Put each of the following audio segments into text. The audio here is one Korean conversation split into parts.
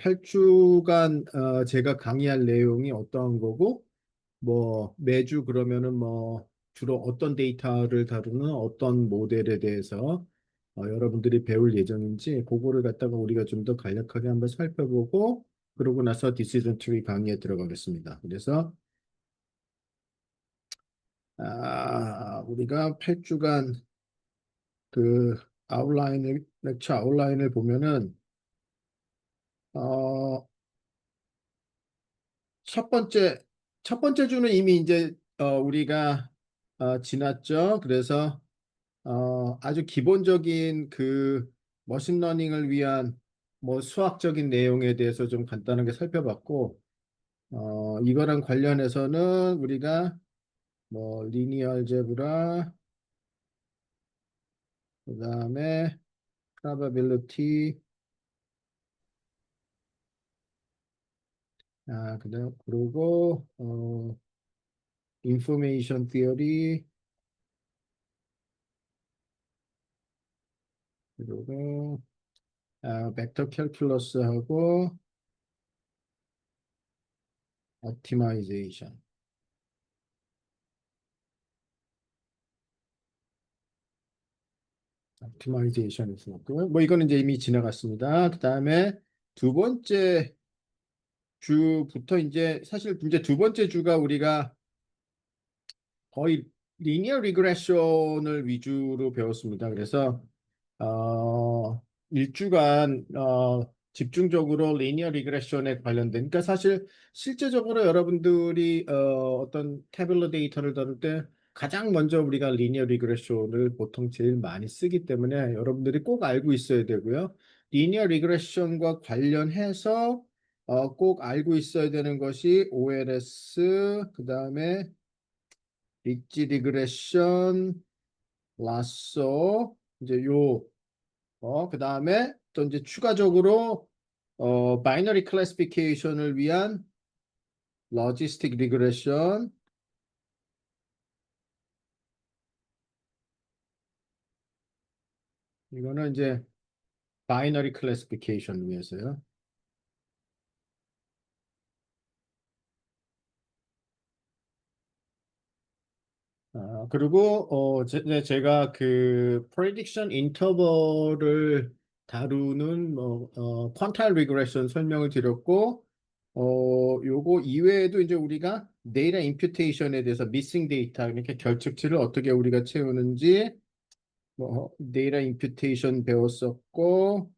8주간 제가 강의할 내용이 어떠한 거고, 매주 그러면은 주로 어떤 데이터를 다루는 어떤 모델에 대해서 여러분들이 배울 예정인지, 그거를 갖다가 우리가 좀 더 간략하게 한번 살펴보고, 그러고 나서 디시전 트리 강의에 들어가겠습니다. 그래서, 우리가 8주간 그 렉처 아웃라인을 보면은, 어, 첫 번째, 첫 번째 주는 이미 이제 우리가 지났죠. 그래서 아주 기본적인 그 머신러닝을 위한 수학적인 내용에 대해서 좀 간단하게 살펴봤고, 이거랑 관련해서는 우리가 리니어 알제브라, 그다음에 probability, 그다음 그리고 information theory, 그리고 벡터 캘큘러스하고 옵티마이제이션, 옵티마이제이션이 있었고요. 이거는 이제 이미 지나갔습니다. 그 다음에 두 번째 주부터 이제 사실 이제 두 번째 주가 우리가 거의 리니어 리그레션을 위주로 배웠습니다. 그래서 일주간 집중적으로 리니어 리그레션에 관련된, 그러니까 사실 실제적으로 여러분들이 어떤 태블러 데이터를 다룰 때 가장 먼저 우리가 리니어 리그레션을 보통 제일 많이 쓰기 때문에 여러분들이 꼭 알고 있어야 되고요. 리니어 리그레션과 관련해서 꼭 알고 있어야 되는 것이 OLS, 그 다음에 릿지 리그레션, 라쏘, 이제 그 다음에 또 이제 추가적으로 바이너리 클래시피케이션을 위한 로지스틱 리그레션, 이거는 이제 바이너리 클래시피케이션 위해서요. 그리고 제가 그 프레딕션 인터벌을 다루는 퀀타일 리그레션 설명을 드렸고, 요거 이외에도 이제 우리가 데이터 임퓨테이션에 대해서 미싱 데이터, 그러니까 결측치를 어떻게 우리가 채우는지 데이터 임퓨테이션 배웠었고,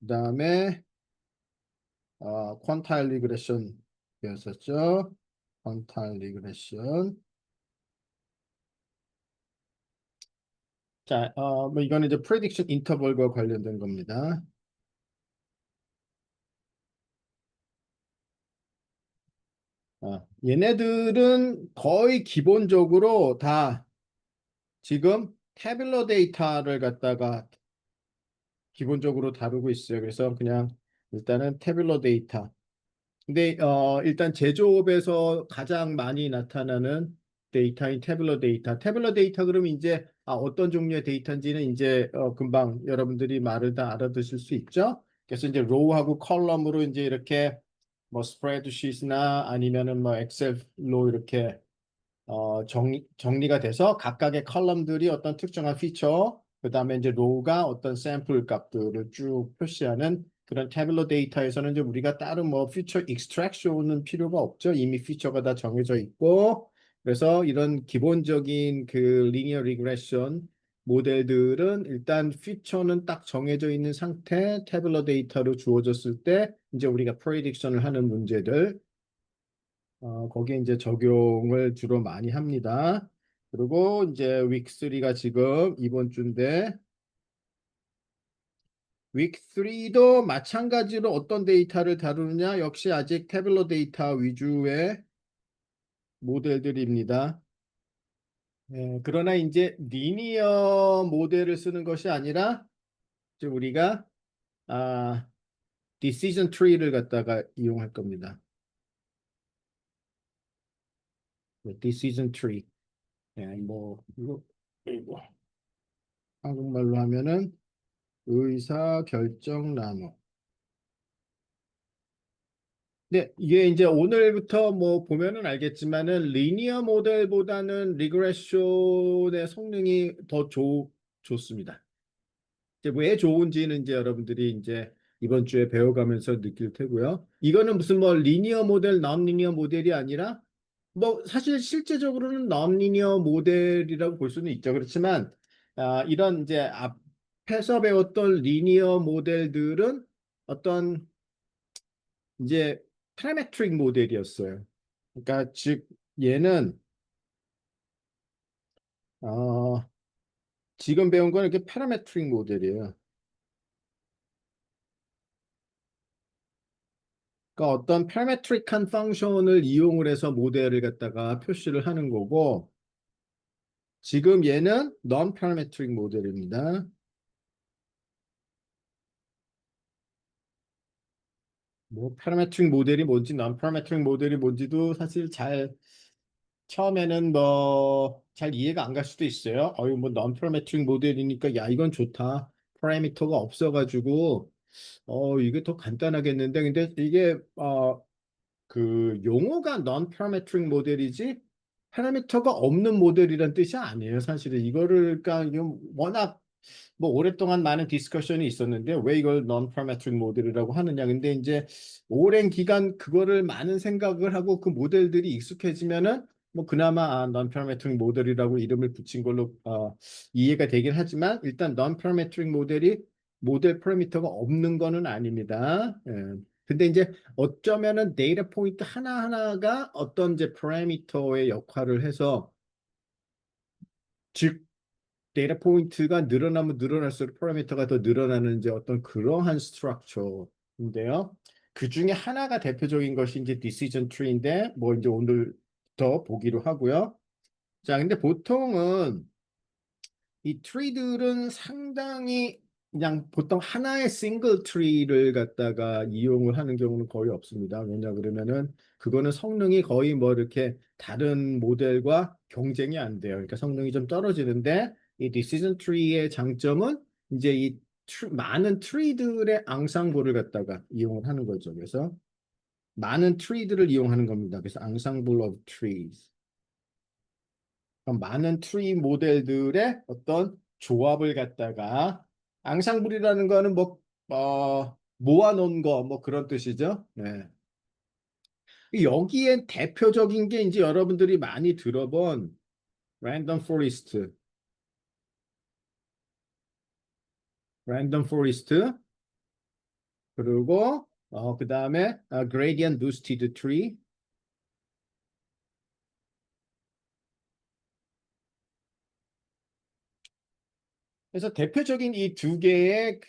그다음에 퀀타일 리그레션 배웠었죠. 퀀타일 리그레션. 자, 이거는 이제 프레딕션 인터벌과 관련된 겁니다. 얘네들은 거의 기본적으로 다 지금 태블러 데이터를 갖다가 기본적으로 다루고 있어요. 그래서 그냥 일단은 태블러 데이터. 근데 일단 제조업에서 가장 많이 나타나는 데이터인 태블러 데이터. 태블러 데이터 그러면 이제 어떤 종류의 데이터인지는 이제 금방 여러분들이 말을 다 알아두실 수 있죠. 그래서 이제 로우하고 컬럼으로 이제 이렇게 스프레드시트나 아니면은 엑셀로 이렇게 정리가 돼서 각각의 컬럼들이 어떤 특정한 피처, 그 다음에 이제 로우가 어떤 샘플 값들을 쭉 표시하는 그런 태블러 데이터에서는 이제 우리가 다른 피처 익스트랙션은 필요가 없죠. 이미 피처가 다 정해져 있고, 그래서 이런 기본적인 그 리니어 리그레션 모델들은 일단 피처는 딱 정해져 있는 상태 태블러 데이터로 주어졌을 때 이제 우리가 프레딕션을 하는 문제들, 거기에 이제 적용을 주로 많이 합니다. 그리고 이제 윅 3가 지금 이번 주인데, 윅 3도 마찬가지로 어떤 데이터를 다루느냐, 역시 아직 태블러 데이터 위주의 모델들입니다. 그러나 이제 리니어 모델을 쓰는 것이 아니라 이제 우리가 아, decision tree를 갖다가 이용할 겁니다. decision tree. 이거 한국말로 하면은 의사 결정 나무. 네, 이게 이제 오늘부터 뭐 보면은 알겠지만은 리니어 모델보다는 리그레션의 성능이 더 좋습니다. 이제 왜 좋은지는 이제 여러분들이 이제 이번 주에 배워가면서 느낄 테고요. 이거는 무슨 뭐 리니어 모델, non 리니어 모델이 아니라 뭐 사실 실제적으로는 non 리니어 모델이라고 볼 수는 있죠. 그렇지만 이런 이제 앞에서 배웠던 리니어 모델들은 어떤 이제 파라메트릭 모델이었어요. 그러니까 즉 얘는 어, 지금 배운 건 이렇게 파라메트릭 모델이에요. 그러니까 어떤 파라메트릭한 펑션을 이용을 해서 모델을 갖다가 표시를 하는 거고 지금 얘는 non parametric 모델입니다. 뭐 파라메트릭 모델이 뭔지 non parametric 모델이 뭔지도 사실 잘 처음에는 뭐 잘 이해가 안 갈 수도 있어요. 어유 뭐 non parametric 모델이니까 야 이건 좋다. 파라미터가 없어가지고 이게 더 간단하겠는데 근데 이게 그 용어가 non-parametric 모델이지 파라미터가 없는 모델이란 뜻이 아니에요. 사실은 이거를 그러니까 이게 워낙 뭐 오랫동안 많은 디스커션이 있었는데 왜 이걸 non-parametric 모델이라고 하느냐. 근데 이제 오랜 기간 그거를 많은 생각을 하고 그 모델들이 익숙해지면은 뭐 그나마 non-parametric 모델이라고 이름을 붙인 걸로 이해가 되긴 하지만 일단 non-parametric 모델이 모델 파라미터가 없는 거는 아닙니다. 예. 근데 이제 어쩌면은 데이터 포인트 하나하나가 어떤 이제 파라미터의 역할을 해서 즉 데이터 포인트가 늘어나면 늘어날수록 파라미터가 더 늘어나는 이제 어떤 그러한 스트럭처인데요. 그 중에 하나가 대표적인 것이 이제 decision tree인데 뭐 이제 오늘 더 보기로 하고요. 자, 근데 보통은 이 트리들은 상당히 그냥 보통 하나의 싱글 트리를 갖다가 이용을 하는 경우는 거의 없습니다. 왜냐 그러면은 그거는 성능이 거의 뭐 이렇게 다른 모델과 경쟁이 안 돼요. 그러니까 성능이 좀 떨어지는데 이 decision tree의 장점은 이제 이 많은 트리들의 앙상블을 갖다가 이용을 하는 거죠. 그래서 많은 트리들을 이용하는 겁니다. 그래서 ensemble of trees. 많은 트리 모델들의 어떤 조합을 갖다가 앙상블이라는 거는 뭐 모아놓은 거 뭐 그런 뜻이죠. 네. 여기에 대표적인 게 이제 여러분들이 많이 들어본 랜덤 포리스트, 랜덤 포리스트 그리고 그다음에 gradient boosted tree. 그래서 대표적인 이 두 개의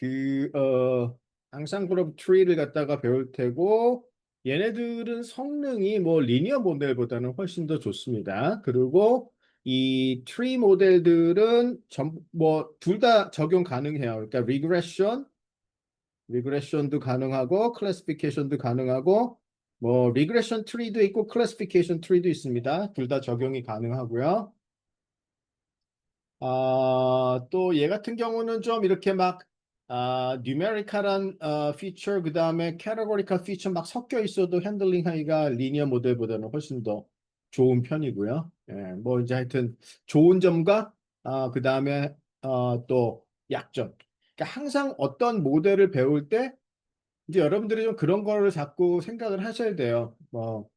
앙상블 오브 트리를 갖다가 배울 테고 얘네들은 성능이 뭐 리니어 모델보다는 훨씬 더 좋습니다. 그리고 이 트리 모델들은 뭐 둘 다 적용 가능해요. 그러니까 리그레션도 가능하고 클래시피케이션도 가능하고 뭐 리그레션 트리도 있고 클래시피케이션 트리도 있습니다. 둘 다 적용이 가능하고요. 또 얘 같은 경우는 좀 이렇게 막 뉴메리컬한 피처 그다음에 캐테고리컬 피처 막 섞여 있어도 핸들링 하기가 리니어 모델보다는 훨씬 더 좋은 편이고요. 예, 뭐 이제 하여튼 좋은 점과 그다음에 또 약점. 그러니까 항상 어떤 모델을 배울 때 이제 여러분들이 좀 그런 거를 자꾸 생각을 하셔야 돼요. 뭐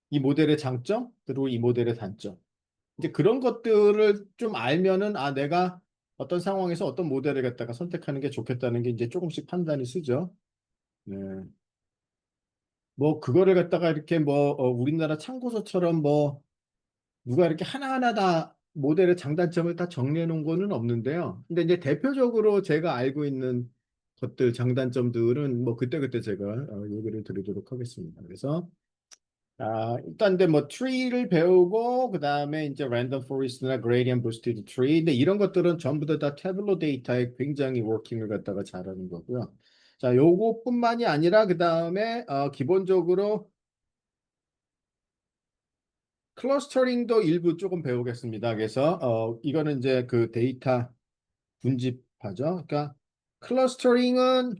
이 모델의 장점 그리고 이 모델의 단점. 이제 그런 것들을 좀 알면은 내가 어떤 상황에서 어떤 모델을 갖다가 선택하는 게 좋겠다는 게 이제 조금씩 판단이 쓰죠. 네. 뭐 그거를 갖다가 이렇게 뭐 우리나라 참고서처럼 뭐 누가 이렇게 하나하나 다 모델의 장단점을 다 정리해 놓은 거는 없는데요. 근데 이제 대표적으로 제가 알고 있는 것들 장단점들은 뭐 그때그때 제가 얘기를 드리도록 하겠습니다. 그래서 일단 근데 뭐 tree를 배우고 그다음에 이제 random forest나 gradient boosted tree 근데 이런 것들은 전부 다 태블로 데이터에 굉장히 워킹을 갖다가 잘하는 거고요. 자, 요거뿐만이 아니라 그다음에 기본적으로 클러스터링도 일부 조금 배우겠습니다. 그래서 이거는 이제 그 데이터 분집하죠. 그러니까 클러스터링은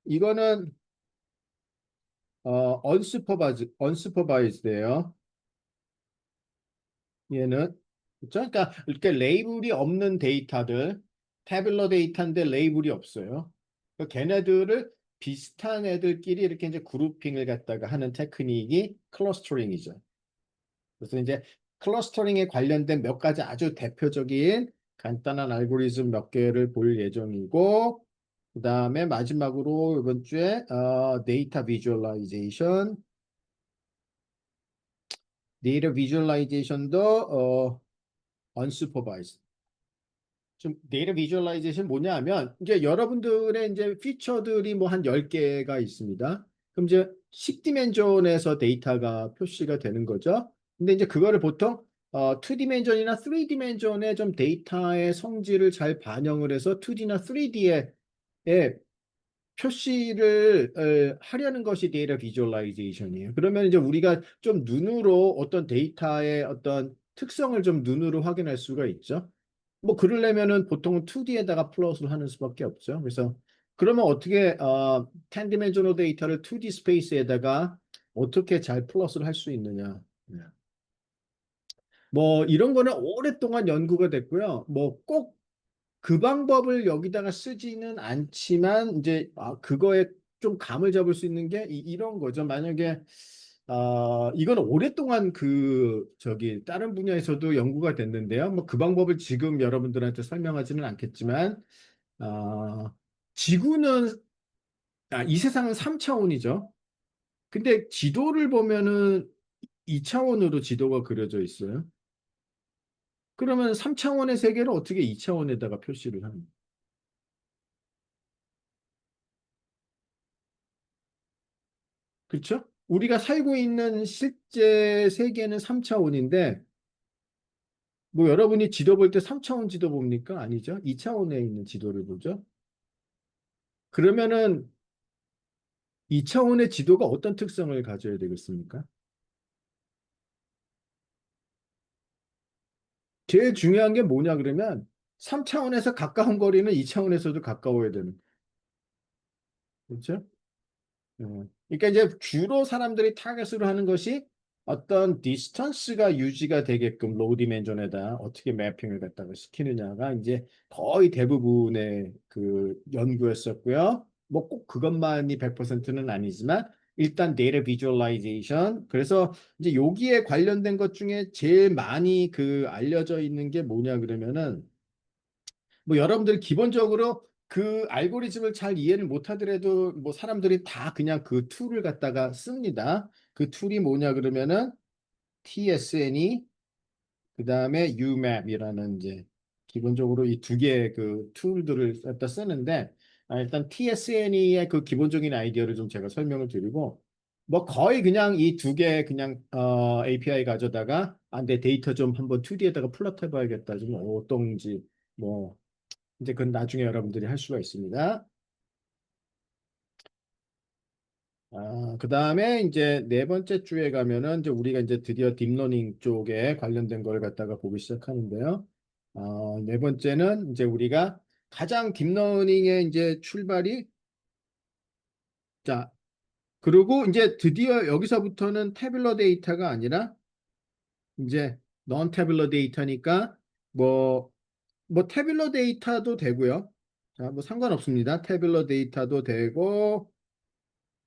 이거는 unsupervised예요. 얘는 그렇죠? 그러니까 이렇게 레이블이 없는 데이터들, 태블러 데이터인데 레이블이 없어요. 걔네들을 비슷한 애들끼리 이렇게 이제 그룹핑을 갖다가 하는 테크닉이 클러스터링이죠. 그래서 이제 클러스터링에 관련된 몇 가지 아주 대표적인 간단한 알고리즘 몇 개를 볼 예정이고, 그 다음에 마지막으로 이번 주에 데이터 비주얼라이제이션, 데이터 비주얼라이제이션도 unsupervised. 좀 데이터 비주얼라이제이션 뭐냐 하면 이제 여러분들의 이제 피처들이 뭐 한 10개가 있습니다. 그럼 이제 10디멘전에서 데이터가 표시가 되는 거죠. 근데 이제 그거를 보통 2디멘전이나 3디멘전의 좀 데이터의 성질을 잘 반영을 해서 2D나 3D에 표시를 하려는 것이 데이터 비주얼라이제이션이에요. 그러면 이제 우리가 좀 눈으로 어떤 데이터의 어떤 특성을 좀 눈으로 확인할 수가 있죠. 뭐 그러려면은 보통은 2D에다가 플롯을 하는 수밖에 없죠. 그래서 그러면 어떻게 10디멘셔널 데이터를 2D 스페이스에다가 어떻게 잘 플롯을 할 수 있느냐. 네. 뭐 이런 거는 오랫동안 연구가 됐고요. 뭐 꼭 그 방법을 여기다가 쓰지는 않지만 이제 그거에 좀 감을 잡을 수 있는 게 이런 거죠. 만약에 이건 오랫동안 그 저기 다른 분야에서도 연구가 됐는데요. 뭐 그 방법을 지금 여러분들한테 설명하지는 않겠지만 지구는 이 세상은 3차원이죠. 근데 지도를 보면은 2차원으로 지도가 그려져 있어요. 그러면 3차원의 세계를 어떻게 2차원에다가 표시를 하는 그렇죠? 우리가 살고 있는 실제 세계는 3차원인데 뭐 여러분이 지도 볼 때 3차원 지도 봅니까? 아니죠. 2차원에 있는 지도를 보죠. 그러면은 2차원의 지도가 어떤 특성을 가져야 되겠습니까? 제일 중요한 게 뭐냐 그러면 3차원에서 가까운 거리는 2차원에서도 가까워야 되는. 그렇죠? 그러니까 이제 주로 사람들이 타겟으로 하는 것이 어떤 디스턴스가 유지가 되게끔 로우 디멘전에다 어떻게 매핑을 갖다가 시키느냐가 이제 거의 대부분의 그 연구였었고요. 뭐 꼭 그것만이 100%는 아니지만 일단 데이터 비주얼라이제이션 그래서 이제 여기에 관련된 것 중에 제일 많이 그 알려져 있는 게 뭐냐 그러면은 뭐 여러분들 기본적으로 그 알고리즘을 잘 이해를 못하더라도 뭐 사람들이 다 그냥 그 툴을 갖다가 씁니다. 그 툴이 뭐냐 그러면은 TSNE 그다음에 UMap이라는 이제 기본적으로 이 두 개의 그 툴들을 갖다 쓰는데 일단 TSNE의 그 기본적인 아이디어를 좀 제가 설명을 드리고 뭐 거의 그냥 이 두 개 그냥 API 가져다가 내 데이터 좀 한번 2D에다가 플롯해 봐야겠다. 좀 어떤지 뭐 이제 그건 나중에 여러분들이 할 수가 있습니다. 그 다음에 이제 네 번째 주에 가면은 이제 우리가 이제 드디어 딥러닝 쪽에 관련된 걸 갖다가 보기 시작하는데요. 네 번째는 이제 우리가 가장 딥러닝의 이제 출발이 자, 그리고 이제 드디어 여기서부터는 태블러 데이터가 아니라 이제 넌 태블러 데이터니까 뭐, 뭐 태블러 데이터도 되고요. 자, 뭐 상관없습니다. 태블러 데이터도 되고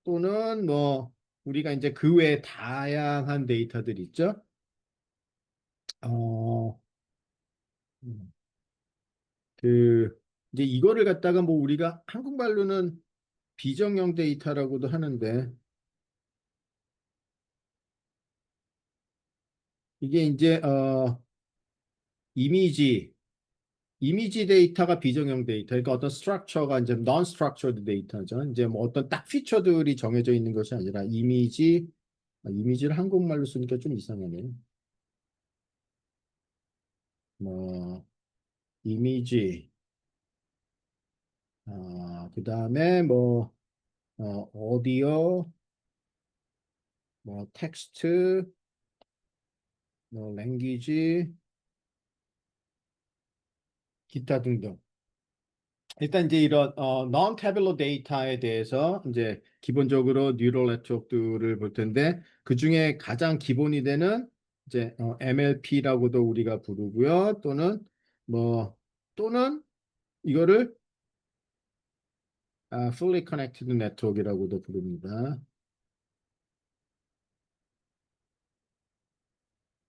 또는 뭐 우리가 이제 그 외에 다양한 데이터들 있죠. 어, 음, 그 이제 이거를 갖다가 뭐 우리가 한국말로는 비정형 데이터라고도 하는데 이게 이제 이미지 이미지 데이터가 비정형 데이터 그러니까 어떤 스트럭처가 이제 non structured 데이터죠. 이제 뭐 어떤 딱 피처들이 정해져 있는 것이 아니라 이미지를 한국말로 쓰니까 좀 이상하네요. 뭐 이미지 그다음에 뭐 오디오, 뭐 텍스트, 뭐 랭귀지, 기타 등등. 일단 이제 이런 non-tabular 데이터에 대해서 이제 기본적으로 뉴럴 네트워크들을 볼 텐데 그 중에 가장 기본이 되는 이제 MLP라고도 우리가 부르고요. 또는 이거를 fully connected network이라고도 부릅니다.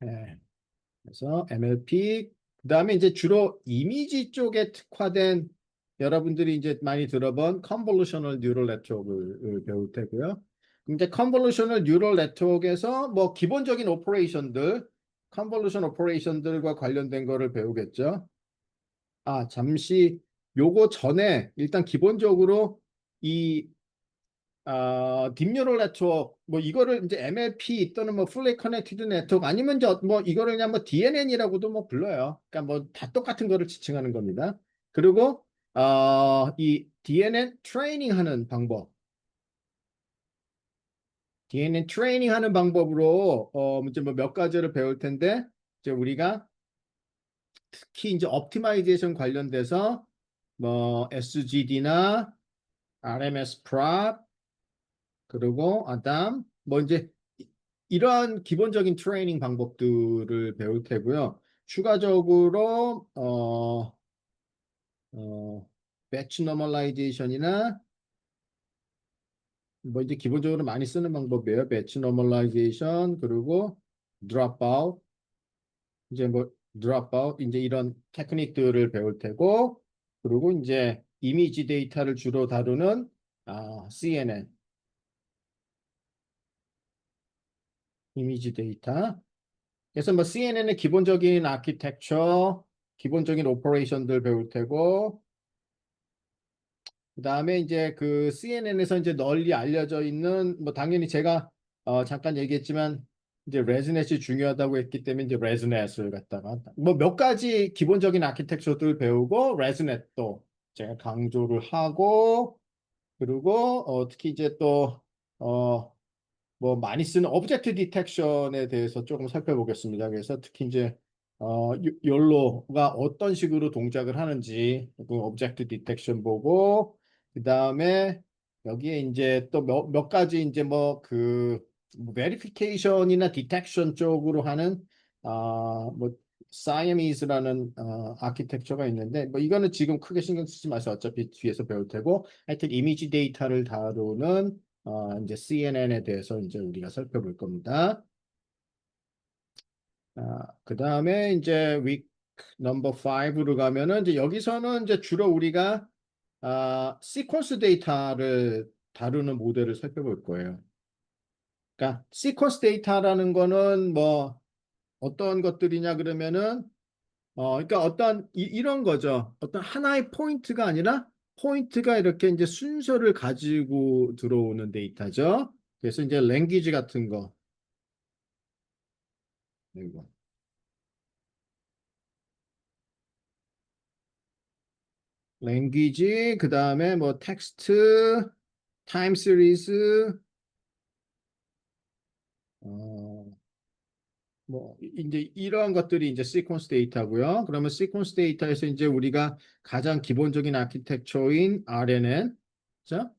네. 그래서 MLP 그다음에 이제 주로 이미지 쪽에 특화된 여러분들이 이제 많이 들어본 convolutional neural network을 배울 테고요. 이제 convolutional neural network에서 뭐 기본적인 오퍼레이션들, convolution 오퍼레이션들과 관련된 거를 배우겠죠. 잠시 요거 전에 일단 기본적으로 이 딥뉴럴 네트워크 뭐 이거를 이제 MLP 또는 뭐 fully connected network 아니면 이제 뭐 이거를 그냥 뭐 DNN이라고도 뭐 불러요. 그러니까 뭐 다 똑같은 거를 지칭하는 겁니다. 그리고 이 DNN 트레이닝 하는 방법, DNN 트레이닝 하는 방법으로 이제 뭐 몇 가지를 배울 텐데 이제 우리가 특히 이제 옵티마이제이션 관련돼서 뭐 SGD나 RMS prop 그리고 아담 뭐 이제 이러한 기본적인 트레이닝 방법들을 배울 테고요. 추가적으로 배치 노멀라이제이션이나 뭐 이제 기본적으로 많이 쓰는 방법이에요. 배치 노멀라이제이션 그리고 드롭아웃 이제 뭐 드롭아웃 이제 이런 테크닉들을 배울 테고 그리고 이제 이미지 데이터를 주로 다루는 CNN 이미지 데이터 그래서 뭐 CNN의 기본적인 아키텍처, 기본적인 오퍼레이션들 배울 테고, 그다음에 이제 그 CNN에서 이제 널리 알려져 있는 뭐 당연히 제가 잠깐 얘기했지만 이제 레즈넷이 중요하다고 했기 때문에 이제 레즈넷을 갖다가 뭐 몇 가지 기본적인 아키텍처들 배우고 레즈넷도 제가 강조를 하고 그리고 특히 이제 또 뭐 많이 쓰는 오브젝트 디텍션에 대해서 조금 살펴보겠습니다. 그래서 특히 이제 욜로가 어떤 식으로 동작을 하는지 그 오브젝트 디텍션 보고 그다음에 여기에 이제 또 몇 가지 이제 뭐그 베리피케이션이나 디텍션 쪽으로 하는 뭐 사이미즈라는 아키텍처가 있는데 뭐 이거는 지금 크게 신경 쓰지 마세요. 어차피 뒤에서 배울 테고 하여튼 이미지 데이터를 다루는 이제 CNN에 대해서 이제 우리가 살펴볼 겁니다. 그 다음에 이제 week 넘버 5로 가면은 이제 여기서는 이제 주로 우리가 시퀀스 데이터를 다루는 모델을 살펴볼 거예요. 그러니까 시퀀스 데이터라는 거는 뭐 어떤 것들이냐 그러면은 그러니까 어떤 이런 거죠. 어떤 하나의 포인트가 아니라 포인트가 이렇게 이제 순서를 가지고 들어오는 데이터죠. 그래서 이제 랭귀지 같은 거 이거. 랭귀지 그다음에 뭐 텍스트, 타임 시리즈 어, 뭐 이제 이러한 것들이 이제 시퀀스 데이터고요. 그러면 시퀀스 데이터에서 이제 우리가 가장 기본적인 아키텍처인 RNN, 자,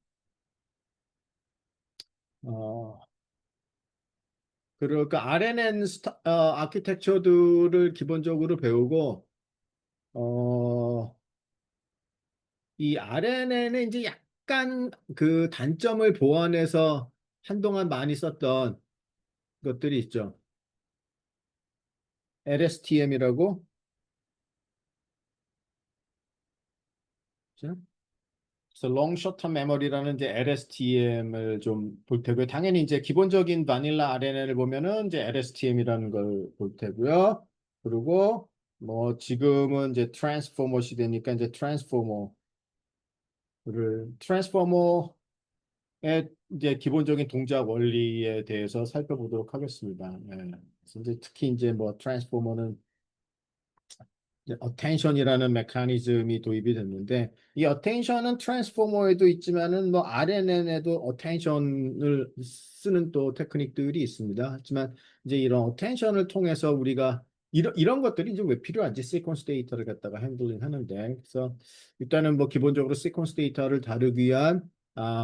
어, 그러니까 RNN 아키텍처들을 기본적으로 배우고 이 RNN은 이제 약간 그 단점을 보완해서 한동안 많이 썼던 것들이 있죠. LSTM이라고. 그래서 long short term memory라는 이제 LSTM을 좀 볼 테고요. 당연히 이제 기본적인 바닐라 RNN을 보면은 이제 LSTM이라는 걸 볼 테고요. 그리고 뭐 지금은 이제 트랜스포머 시대니까 이제 트랜스포머의 이제 기본적인 동작 원리에 대해서 살펴보도록 하겠습니다. 예. 그래서 이제 특히 이제 뭐 트랜스포머는 어텐션이라는 메커니즘이 도입이 됐는데 이 어텐션은 트랜스포머에도 있지만은 뭐 RNN에도 어텐션을 쓰는 또 테크닉들이 있습니다. 하지만 이제 이런 어텐션을 통해서 우리가 이런 것들이 이제 왜 필요한지 시퀀스 데이터를 갖다가 핸들링 하는데 그래서 일단은 뭐 기본적으로 시퀀스 데이터를 다루기 위한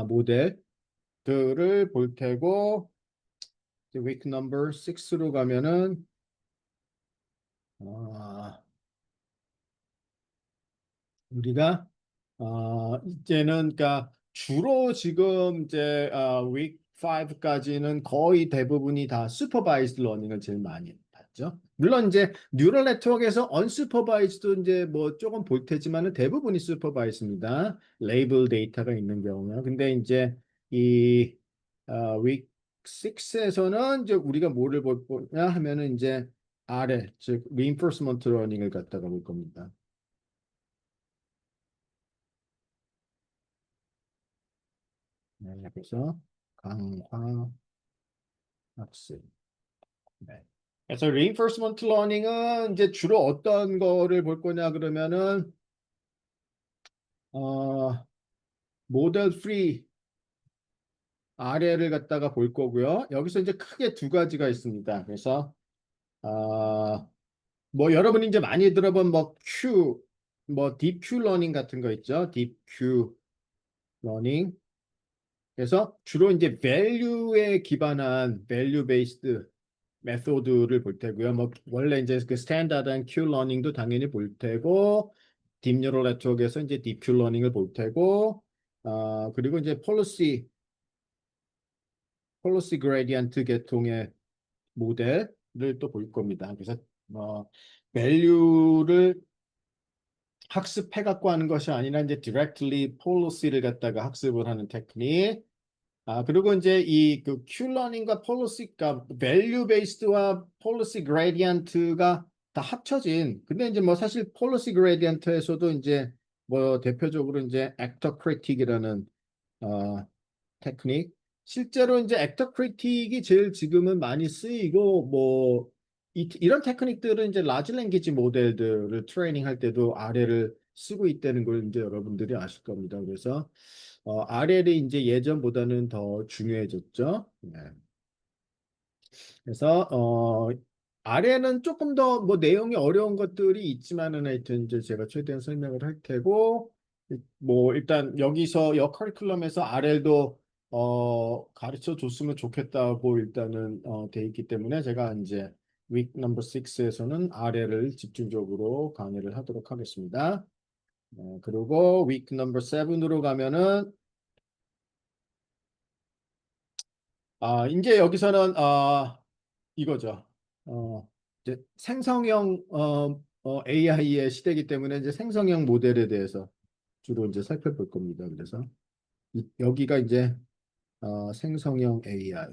모델들을 볼 테고 이제 week number 6로 가면은 아, 우리가 이제는 그러니까 주로 지금 이제 week 5까지는 거의 대부분이 다 슈퍼바이즈드 러닝을 제일 많이 봤죠. 물론 이제 뉴럴 네트워크에서 언슈퍼바이즈도 이제 뭐 조금 볼 테지만은 대부분이 슈퍼바이즈입니다. 레이블 데이터가 있는 경우는. 근데 이제 이 week 6에서는 이제 우리가 뭐를 볼 거냐 하면은 이제 아래 즉 reinforcement 러닝을 갖다가 볼 겁니다. 네, 그래서 강화 학습. 네. 그래서 reinforcement learning은 이제 주로 어떤 거를 볼 거냐 그러면은 어, 모델 free 아래를 갖다가 볼 거고요. 여기서 이제 크게 두 가지가 있습니다. 그래서 뭐 여러분이 이제 많이 들어본 뭐 Q, 뭐 deep Q learning 같은 거 있죠. deep Q learning. 그래서 주로 이제 value에 기반한 value based 메소드를 볼 테고요. 뭐 원래 이제 그 스탠다드한 큐 러닝도 당연히 볼 테고 딥 뉴럴 네트워크에서 이제 딥 큐 러닝을 볼 테고 그리고 이제 폴리시 그레디언트 계통의 모델을 또 볼 겁니다. 그래서 밸류를 학습해 갖고 하는 것이 아니라 이제 directly policy를 갖다가 학습을 하는 테크닉. 그리고 이제 이 그 큐러닝과 폴리시가 밸류 베이스드와 폴리시 그레디언트가 다 합쳐진 근데 이제 뭐 사실 폴리시 그레디언트에서도 이제 뭐 대표적으로 이제 액터 크리틱이라는 어 테크닉 실제로 이제 액터 크리틱이 제일 지금은 많이 쓰이고 뭐 이런 테크닉들은 이제 라지 랭귀지 모델들을 트레이닝 할 때도 RL을 쓰고 있다는 걸 이제 여러분들이 아실 겁니다. 그래서 RL이 이제 예전보다는 더 중요해졌죠. 네. 그래서 RL은 조금 더 뭐 내용이 어려운 것들이 있지만은 하여튼 이제 제가 최대한 설명을 할 테고 뭐 일단 여기서 커리큘럼에서 RL도 가르쳐 줬으면 좋겠다고 일단은 돼 있기 때문에 제가 이제 week number 6에서는 RL을 집중적으로 강의를 하도록 하겠습니다. 그리고 week number 7으로 가면은 이제 여기서는 이거죠. 이제 생성형 AI의 시대이기 때문에 이제 생성형 모델에 대해서 주로 이제 살펴볼 겁니다. 그래서 여기가 이제 생성형 AI.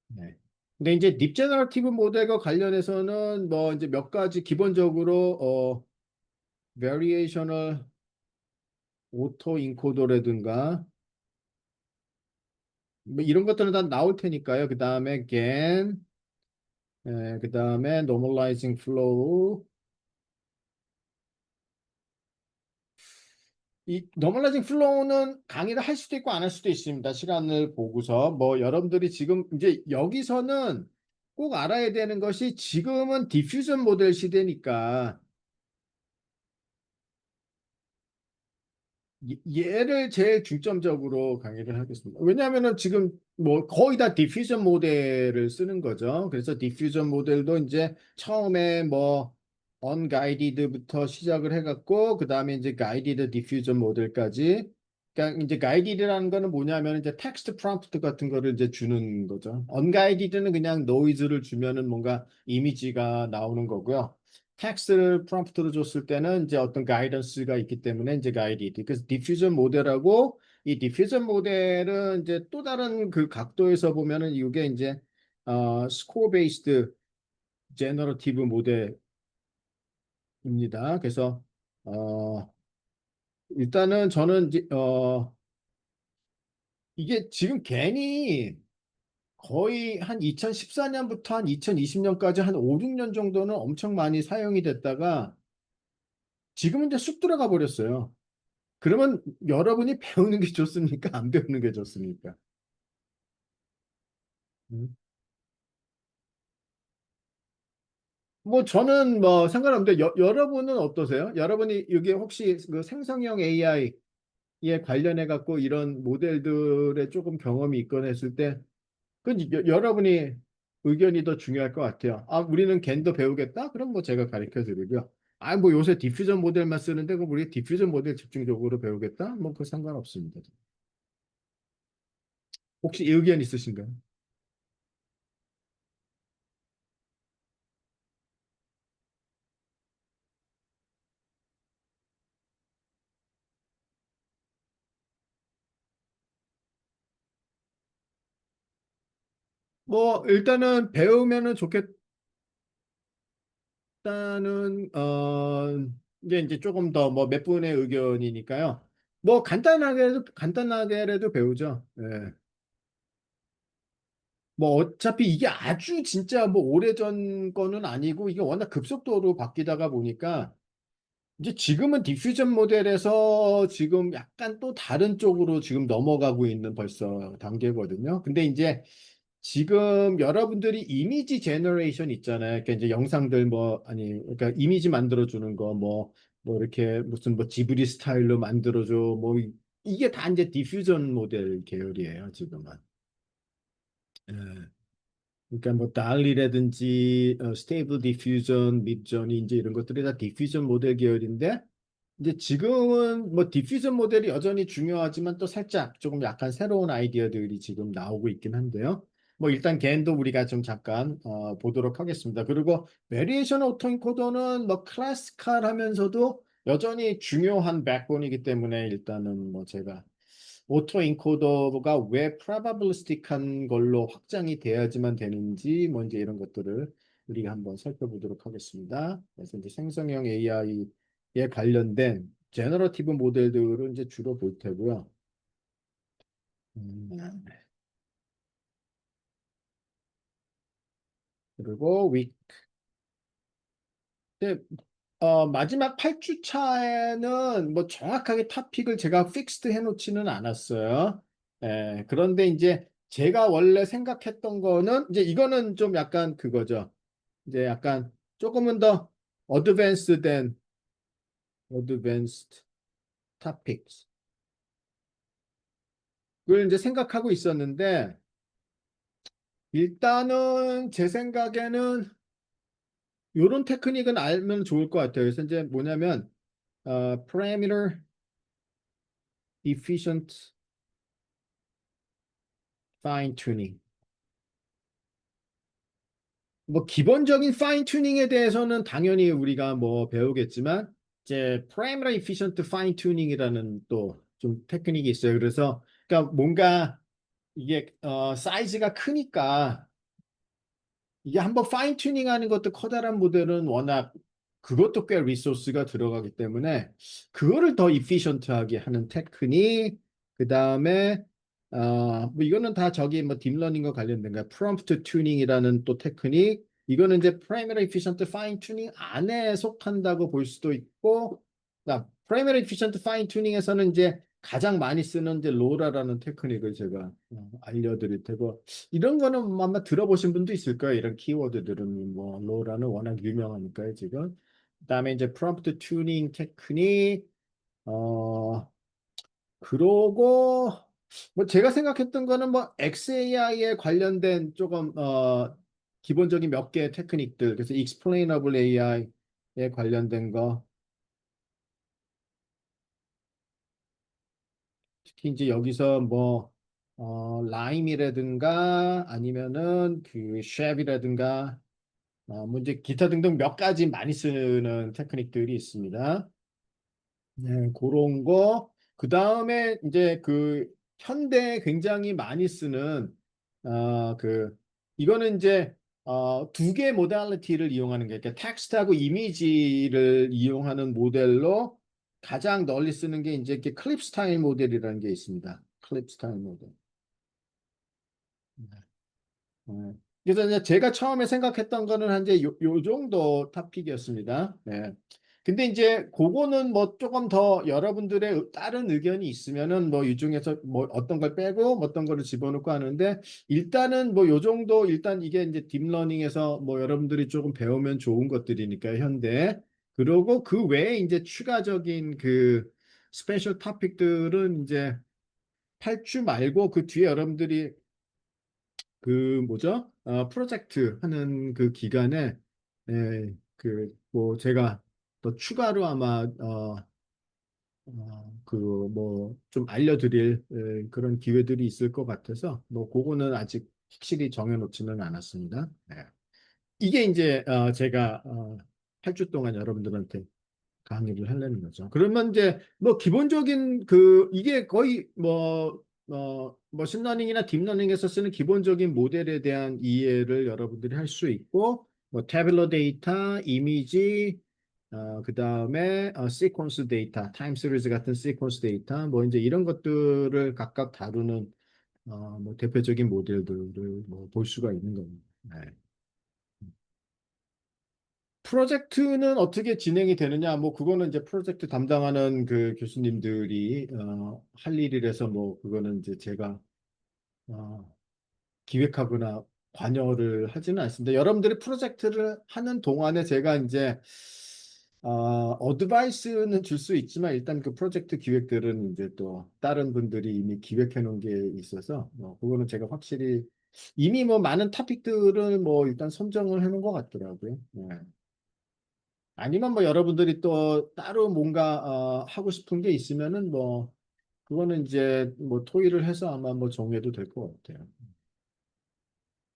네. 근데 이제 딥 제너러티브 모델과 관련해서는 뭐 이제 몇 가지 기본적으로 variational auto encoder라든가 뭐 이런 것들은 다 나올 테니까요. 그 다음에 GAN, 그 다음에 normalizing flow, 이 노멀라이징 플로우는 강의를 할 수도 있고 안 할 수도 있습니다. 시간을 보고서 뭐 여러분들이 지금 이제 여기서는 꼭 알아야 되는 것이 지금은 디퓨전 모델 시대니까 얘를 제일 중점적으로 강의를 하겠습니다. 왜냐하면은 지금 뭐 거의 다 디퓨전 모델을 쓰는 거죠. 그래서 디퓨전 모델도 이제 처음에 뭐 unguided부터 시작을 해갖고 그 다음에 이제 guided diffusion 모델까지. 그러니까 이제 guided라는 거는 뭐냐면 이제 텍스트 프롬프트 같은 거를 이제 주는 거죠. unguided는 그냥 노이즈를 주면은 뭔가 이미지가 나오는 거고요. 텍스트를 프롬프트로 줬을 때는 이제 어떤 가이던스가 있기 때문에 이제 가이디드. 그래서 디퓨전 모델하고 이 디퓨전 모델은 이제 또 다른 그 각도에서 보면은 이게 이제 스코어 베이스드 제너러티브 모델입니다. 그래서 어 일단은 저는 이제 이게 지금 괜히 거의 한 2014년부터 한 2020년까지 한 5, 6년 정도는 엄청 많이 사용이 됐다가 지금은 이제 쑥 들어가 버렸어요. 그러면 여러분이 배우는 게 좋습니까? 안 배우는 게 좋습니까? 음. 뭐 저는 뭐 상관없는데 여러분은 어떠세요? 여러분이 여기 혹시 그 생성형 AI에 관련해 갖고 이런 모델들의 조금 경험이 있거나 했을 때 그 여러분이 의견이 더 중요할 것 같아요. 아, 우리는 겐더 배우겠다? 그럼 뭐 제가 가르쳐 드리고요. 아, 뭐 요새 디퓨전 모델만 쓰는데 그럼 우리 디퓨전 모델 집중적으로 배우겠다? 뭐 그 상관없습니다. 혹시 의견 있으신가요? 뭐 일단은 배우면은 좋겠다는 이제 조금 더 뭐 몇 분의 의견이니까요. 뭐 간단하게라도 배우죠. 예. 뭐 어차피 이게 아주 진짜 뭐 오래전 거는 아니고 이게 워낙 급속도로 바뀌다가 보니까 이제 지금은 디퓨전 모델에서 지금 약간 또 다른 쪽으로 지금 넘어가고 있는 벌써 단계거든요. 근데 이제 지금 여러분들이 이미지 제너레이션 있잖아요. 그러니까 이제 영상들 뭐 아니 그러니까 이미지 만들어 주는 거 뭐 이렇게 무슨 뭐 지브리 스타일로 만들어 줘. 뭐 이게 다 이제 디퓨전 모델 계열이에요, 지금은. 예. 그러니까 뭐 달리라든지 스테이블 디퓨전, midjourney 이제 이런 것들이 다 디퓨전 모델 계열인데 이제 지금은 뭐 디퓨전 모델이 여전히 중요하지만 또 살짝 조금 약간 새로운 아이디어들이 지금 나오고 있긴 한데요. 뭐 일단 겐도 우리가 좀 잠깐 보도록 하겠습니다. 그리고 베리에이션 오토인코더는 뭐 클래시컬하면서도 여전히 중요한 백본이기 때문에 일단은 뭐 제가 오토 인코더가 왜 프로바빌리스틱한 걸로 확장이 돼야지만 되는지 뭐 이제 이런 것들을 우리가 한번 살펴보도록 하겠습니다. 그래서 이제 생성형 AI에 관련된 제너러티브 모델들을 이제 주로 볼 테고요. 음, 그리고 네, 마지막 8주 차에는 뭐 정확하게 토픽을 제가 픽스드 해놓지는 않았어요. 그런데 이제 제가 원래 생각했던 거는 이제 이거는 좀 약간 그거죠. 이제 약간 조금은 더 어드밴스된 어드밴스드 토픽을 이제 생각하고 있었는데 일단은 제 생각에는 이런 테크닉은 알면 좋을 것 같아요. 그래서 이제 뭐냐면 parameter efficient fine tuning. 뭐 기본적인 파인 튜닝에 대해서는 당연히 우리가 뭐 배우겠지만 이제 프라이머리 에피션트 파인 튜닝이라는 또 좀 테크닉이 있어요. 그래서 그러니까 뭔가 이게 사이즈가 크니까 이게 한번 파인 튜닝하는 것도 커다란 모델은 워낙 그것도 꽤 리소스가 들어가기 때문에 그거를 더 이피션트하게 하는 테크닉 그다음에 뭐 이거는 다 저기 뭐 딥러닝과 관련된 거야. 프롬프트 튜닝이라는 또 테크닉 이거는 이제 프라이머리 에피션트 파인 튜닝 안에 속한다고 볼 수도 있고 프라이머리 에피션트 파인 튜닝에서는 이제 가장 많이 쓰는 이제 로라라는 테크닉을 제가 알려드릴 테고 이런 거는 뭐 아마 들어보신 분도 있을 거예요. 이런 키워드들은 뭐 로라는 워낙 유명하니까요, 지금. 그다음에 이제 프롬프트 튜닝 테크닉 그러고 뭐 제가 생각했던 거는 뭐 XAI에 관련된 조금 기본적인 몇 개의 테크닉들 그래서 explainable AI에 관련된 거 특히 이제 여기서 뭐 라임이라든가 아니면은 그 쉐이라든가 뭐 이제 기타 등등 몇 가지 많이 쓰는 테크닉들이 있습니다. 네, 그런 거. 그 다음에 이제 그 현대 굉장히 많이 쓰는 그 이거는 이제 두 개의 모달리티를 이용하는 게 그러니까 텍스트하고 이미지를 이용하는 모델로 가장 널리 쓰는 게 이제 이렇게 클립 스타일 모델이라는 게 있습니다. 클립 스타일 모델. 네. 그래서 이제 제가 처음에 생각했던 거는 한 이제 요 정도 토픽이었습니다. 네. 근데 이제 그거는 뭐 조금 더 여러분들의 다른 의견이 있으면은 뭐 이 중에서 뭐 어떤 걸 빼고 뭐 어떤 거를 집어넣고 하는데 일단은 뭐 요 정도 일단 이게 이제 딥러닝에서 뭐 여러분들이 조금 배우면 좋은 것들이니까 현대 그리고 그 외에 이제 추가적인 그 스페셜 토픽들은 이제 8주 말고 그 뒤에 여러분들이 그 뭐죠? 프로젝트 하는 그 기간에 그 뭐 제가 또 추가로 아마 그 뭐 좀 알려드릴 그런 기회들이 있을 것 같아서 뭐 그거는 아직 확실히 정해놓지는 않았습니다. 네. 이게 이제 제가 8주 동안 여러분들한테 강의를 하려는 거죠. 그러면 이제 뭐 기본적인 그 이게 거의 뭐 머신러닝이나 딥러닝에서 쓰는 기본적인 모델에 대한 이해를 여러분들이 할 수 있고 뭐 태블러 데이터, 이미지, 그다음에 시퀀스 데이터, 타임 시리즈 같은 시퀀스 데이터 뭐 이제 이런 것들을 각각 다루는 뭐 대표적인 모델들을 뭐 볼 수가 있는 겁니다. 네. 프로젝트는 어떻게 진행이 되느냐? 뭐 그거는 이제 프로젝트 담당하는 그 교수님들이 할 일이라서 뭐 그거는 이제 제가 어, 기획하거나 관여를 하지는 않습니다. 여러분들이 프로젝트를 하는 동안에 제가 이제 어드바이스는 줄 수 있지만 일단 그 프로젝트 기획들은 이제 또 다른 분들이 이미 기획해 놓은 게 있어서 그거는 제가 확실히 이미 뭐 많은 토픽들을 뭐 일단 선정을 해 놓은 것 같더라고요. 네. 아니면 뭐 여러분들이 또 따로 뭔가 하고 싶은 게 있으면은 뭐 그거는 이제 뭐 토의를 해서 아마 뭐 정해도 될 것 같아요.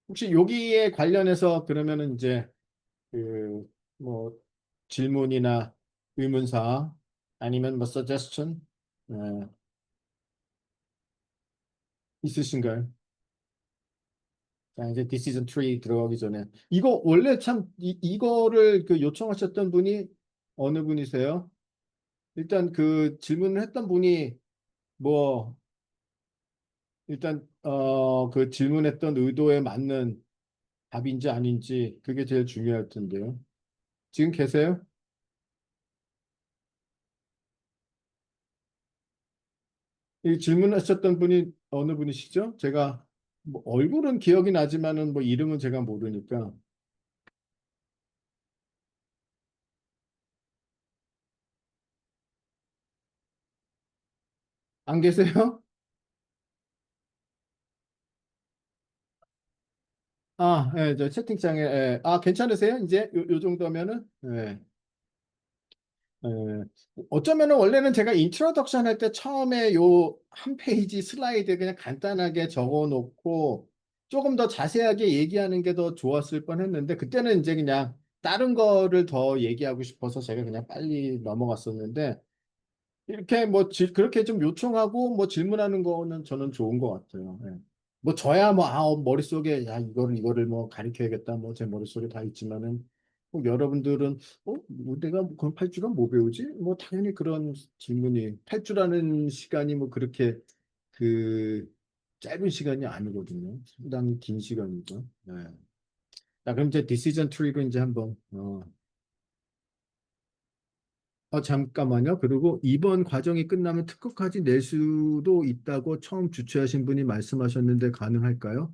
혹시 여기에 관련해서 그러면은 이제 그 뭐 질문이나 의문사 아니면 뭐 suggestion 있으신가요? 자, 이제 decision tree 들어가기 전에 이거 원래 참 이거를 그 요청하셨던 분이 어느 분이세요? 일단 그 질문을 했던 분이 뭐 일단 그 질문했던 의도에 맞는 답인지 아닌지 그게 제일 중요할 텐데요. 지금 계세요? 이 질문하셨던 분이 어느 분이시죠? 제가 뭐 얼굴은 기억이 나지만은 뭐 이름은 제가 모르니까 안 계세요? 예, 저 채팅창에 괜찮으세요? 이제 요 정도면은 예. 어쩌면은 원래는 제가 인트로덕션 할 때 처음에 요 한 페이지 슬라이드 그냥 간단하게 적어 놓고 조금 더 자세하게 얘기하는 게 더 좋았을 뻔했는데 그때는 이제 그냥 다른 거를 더 얘기하고 싶어서 제가 그냥 빨리 넘어갔었는데 이렇게 뭐 그렇게 좀 요청하고 뭐 질문하는 거는 저는 좋은 것 같아요. 예. 뭐 저야 뭐 머릿속에 야 이거를 뭐 가르쳐야겠다 뭐 제 머릿속에 다 있지만은 뭐 여러분들은 뭐 내가 그럼 8주간 뭐 배우지? 뭐 당연히 그런 질문이 8주라는 시간이 뭐 그렇게 그 짧은 시간이 아니거든요. 상당히 긴 시간이죠. 네. 자, 그럼 이제 디시전 트리로 이제 한번 잠깐만요. 그리고 이번 과정이 끝나면 특허까지 낼 수도 있다고 처음 주최하신 분이 말씀하셨는데 가능할까요?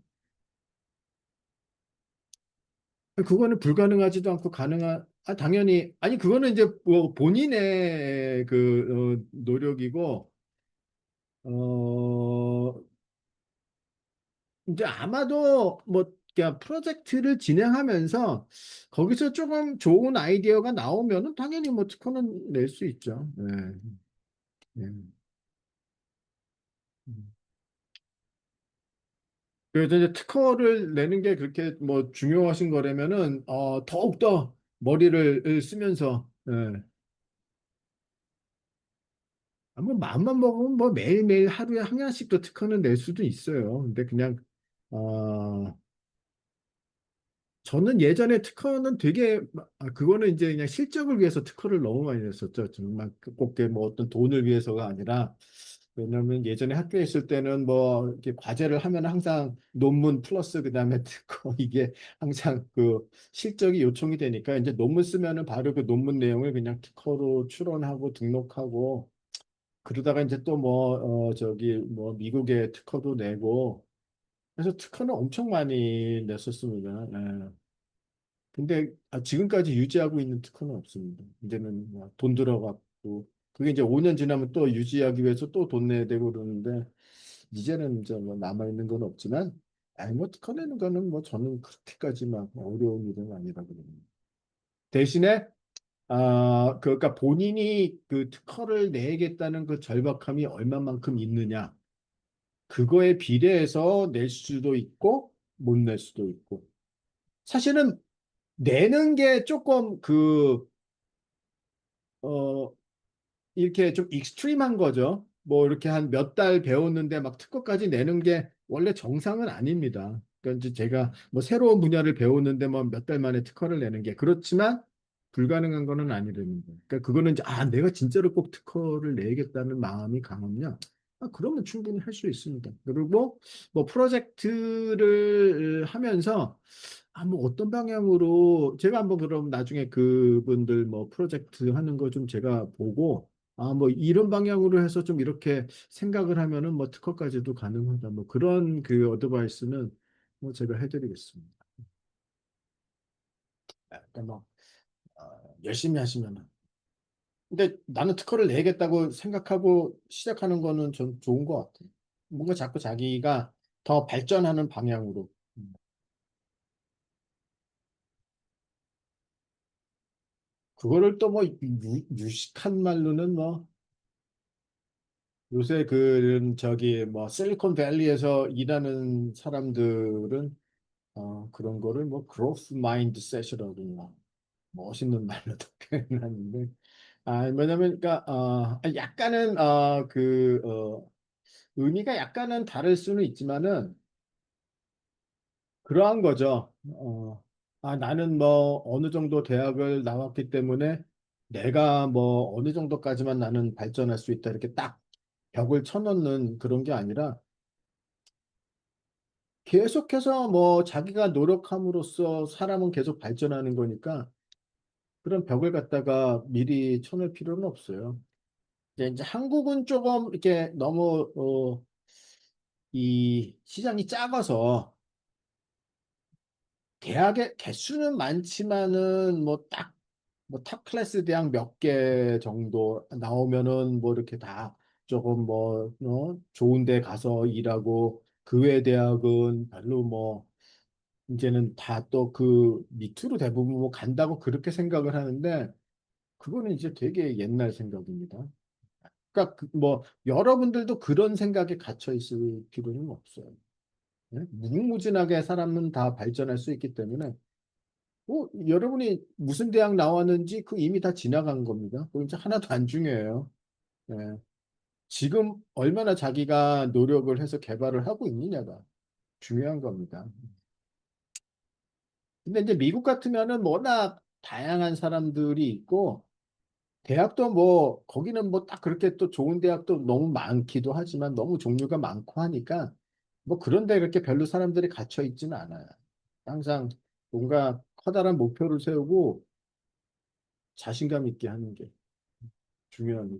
그거는 불가능하지도 않고 당연히, 아니, 그거는 이제 뭐 본인의 그 노력이고, 어, 이제 아마도 뭐, 그냥 프로젝트를 진행하면서 거기서 조금 좋은 아이디어가 나오면은 당연히 뭐 특허는 낼 수 있죠. 네. 네. 그래서 이제 특허를 내는 게 그렇게 뭐 중요하신 거라면은 더욱더 머리를 쓰면서 뭐 마음만 먹으면 뭐 매일매일 하루에 한 gan씩도 특허는 낼 수도 있어요. 근데 그냥 어 저는 예전에 특허는 되게 그거는 이제 그냥 실적을 위해서 특허를 너무 많이 냈었죠. 정말 꼭뭐 어떤 돈을 위해서가 아니라 왜냐면 예전에 학교에 있을 때는 뭐 이렇게 과제를 하면 항상 논문 플러스 그다음에 특허 이게 항상 그 실적이 요청이 되니까 이제 논문 쓰면은 바로 그 논문 내용을 그냥 특허로 출원하고 등록하고 그러다가 이제 또 뭐 저기 뭐 미국에 특허도 내고 그래서 특허는 엄청 많이 냈었습니다. 예. 근데 지금까지 유지하고 있는 특허는 없습니다. 이제는 뭐돈 들어갔고 그게 이제 5년 지나면 또 유지하기 위해서 또 돈 내야 되고 그러는데 이제는 이제 뭐 남아 있는 건 없지만 아니 뭐 특허 내는 거는 뭐 저는 그렇게까지 막 어려운 일은 아니라 그러는 대신에 그러니까 본인이 그 특허를 내겠다는 그 절박함이 얼마만큼 있느냐 그거에 비례해서 낼 수도 있고 못 낼 수도 있고 사실은 내는 게 조금 어, 이렇게 좀 익스트림한 거죠. 뭐 이렇게 한 몇 달 배웠는데 막 특허까지 내는 게 원래 정상은 아닙니다. 그러니까 이제 제가 뭐 새로운 분야를 배웠는데 뭐 몇 달 만에 특허를 내는 게 그렇지만 불가능한 거는 아니랍니다. 그러니까 그거는 이제 내가 진짜로 꼭 특허를 내겠다는 마음이 강하면 그러면 충분히 할 수 있습니다. 그리고 뭐 프로젝트를 하면서 뭐 어떤 방향으로 제가 한번 그럼 나중에 그분들 뭐 프로젝트 하는 거 좀 제가 보고 뭐 이런 방향으로 해서 좀 이렇게 생각을 하면은 뭐 특허까지도 가능하다. 뭐 그런 그 어드바이스는 뭐 제가 해드리겠습니다. 약간 뭐 열심히 하시면은. 근데 나는 특허를 내겠다고 생각하고 시작하는 거는 좀 좋은 것 같아요. 뭔가 자꾸 자기가 더 발전하는 방향으로. 그거를 또 뭐 유식한 말로는 뭐 요새 그 저기 뭐 실리콘밸리에서 일하는 사람들은 그런 거를 뭐 growth mindset이라고 뭐 멋있는 말로도 표현하는데 뭐냐면 그러니까 약간은 의미가 약간은 다를 수는 있지만은 그러한 거죠. 나는 뭐 어느 정도 대학을 나왔기 때문에 내가 뭐 어느 정도까지만 나는 발전할 수 있다 이렇게 딱 벽을 쳐놓는 그런 게 아니라 계속해서 뭐 자기가 노력함으로써 사람은 계속 발전하는 거니까 그런 벽을 갖다가 미리 쳐놓을 필요는 없어요. 이제 한국은 조금 이렇게 너무 이 시장이 작아서 대학의 개수는 많지만은 뭐 딱 뭐 탑 클래스 대학 몇 개 정도 나오면은 뭐 이렇게 다 조금 뭐 좋은 데 가서 일하고 그 외 대학은 별로 뭐 이제는 다 또 그 밑으로 대부분 뭐 간다고 그렇게 생각을 하는데 그거는 이제 되게 옛날 생각입니다. 그러니까 뭐 여러분들도 그런 생각에 갇혀 있을 필요는 없어요. 네? 무궁무진하게 사람은 다 발전할 수 있기 때문에 여러분이 무슨 대학 나왔는지 그 이미 다 지나간 겁니다. 그럼 이제 하나도 안 중요해요. 네. 지금 얼마나 자기가 노력을 해서 개발을 하고 있느냐가 중요한 겁니다. 근데 이제 미국 같으면은 워낙 다양한 사람들이 있고 대학도 뭐 거기는 뭐 딱 그렇게 또 좋은 대학도 너무 많기도 하지만 너무 종류가 많고 하니까 뭐 그런데 그렇게 별로 사람들이 갇혀 있지는 않아요. 항상 뭔가 커다란 목표를 세우고 자신감 있게 하는 게 중요한 거.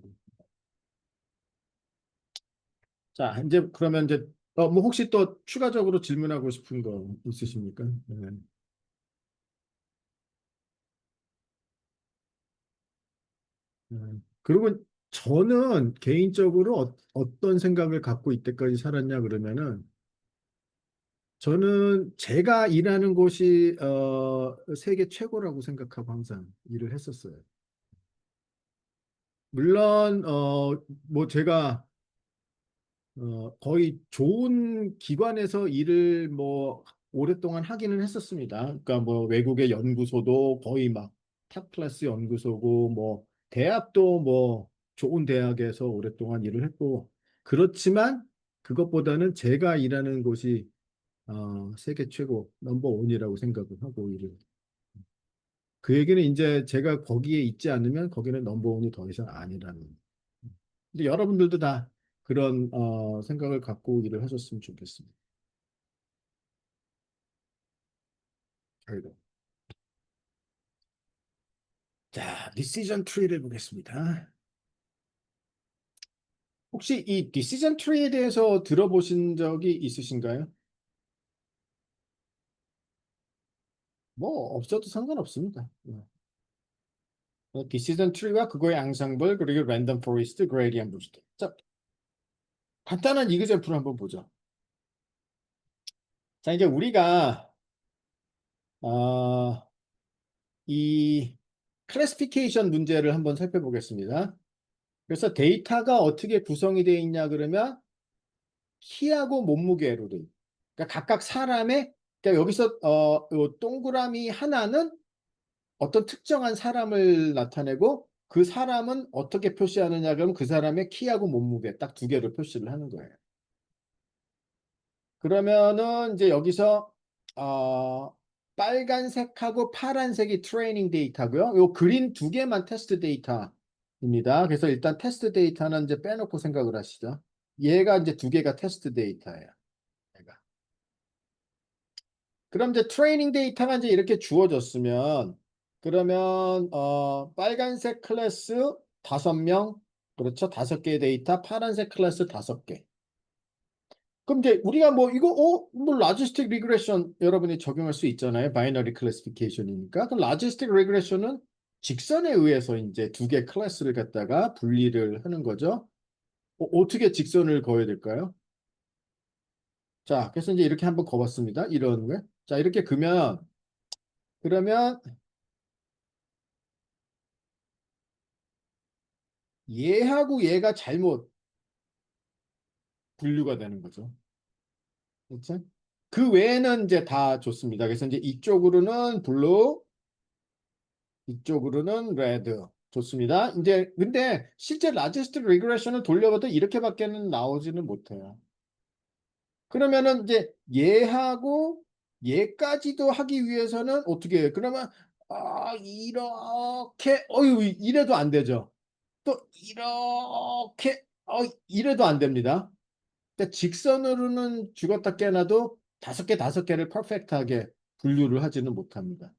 자, 이제 그러면 이제 뭐 혹시 또 추가적으로 질문하고 싶은 거 있으십니까? 네. 네. 그리고 저는 개인적으로 어떤 생각을 갖고 이때까지 살았냐 그러면은 저는 제가 일하는 곳이 세계 최고라고 생각하고 항상 일을 했었어요. 물론 뭐 제가 거의 좋은 기관에서 일을 뭐 오랫동안 하기는 했었습니다. 그러니까 뭐 외국의 연구소도 거의 막 탑 클래스 연구소고 뭐 대학도 뭐 좋은 대학에서 오랫동안 일을 했고 그렇지만 그것보다는 제가 일하는 곳이 세계 최고 넘버 원이라고 생각을 하고 일을. 그 얘기는 이제 제가 거기에 있지 않으면 거기는 넘버 원이 더 이상 아니라는. 근데 여러분들도 다 그런 생각을 갖고 일을 하셨으면 좋겠습니다. 아이고. 자, decision tree를 보겠습니다. 혹시 이 decision tree에 대해서 들어보신 적이 있으신가요? 뭐 없어도 상관없습니다. decision tree와 그거의 앙상블 그리고 random forest, gradient boost. 자, 간단한 이그젠플을 한번 보죠. 자, 이제 우리가 어, 이 클래시피케이션 문제를 한번 살펴보겠습니다. 그래서 데이터가 어떻게 구성이 되어 있냐 그러면 키하고 몸무게로 돼. 그러니까 각각 사람의 그러니까 여기서 요 동그라미 하나는 어떤 특정한 사람을 나타내고 그 사람은 어떻게 표시하느냐 그러면 그 사람의 키하고 몸무게 딱 두 개로 표시를 하는 거예요. 그러면은 이제 여기서 빨간색하고 파란색이 트레이닝 데이터고요. 요 그린 두 개만 테스트 데이터입니다. 그래서 일단 테스트 데이터는 이제 빼놓고 생각을 하시죠. 얘가 이제 두 개가 테스트 데이터예요. 얘가. 그럼 이제 트레이닝 데이터가 이제 이렇게 주어졌으면 그러면 빨간색 클래스 5명 그렇죠. 5개의 데이터, 파란색 클래스 5개. 그럼 이제 우리가 뭐 이거 뭐 라지스틱 리그레션 여러분이 적용할 수 있잖아요. 바이너리 클래시피케이션이니까. 그럼 라지스틱 리그레션은 직선에 의해서 이제 두 개 클래스를 갖다가 분리를 하는 거죠. 어떻게 직선을 그어야 될까요? 자, 그래서 이제 이렇게 한번 그어봤습니다. 이런 거. 자, 이렇게 그면 그러면 얘하고 얘가 잘못 분류가 되는 거죠. 그렇죠? 그 외에는 이제 다 좋습니다. 그래서 이제 이쪽으로는 블루, 이쪽으로는 레드. 좋습니다. 이제 근데 실제 라지스트 리그레션을 돌려봐도 이렇게밖에는 나오지는 못해요. 그러면은 이제 얘하고 얘까지도 하기 위해서는 어떻게 해요? 그러면 이렇게 이래도 안 되죠. 또 이렇게 이래도 안 됩니다. 그러니까 직선으로는 죽었다 깨나도 5개, 5개를 퍼펙트하게 분류를 하지는 못합니다.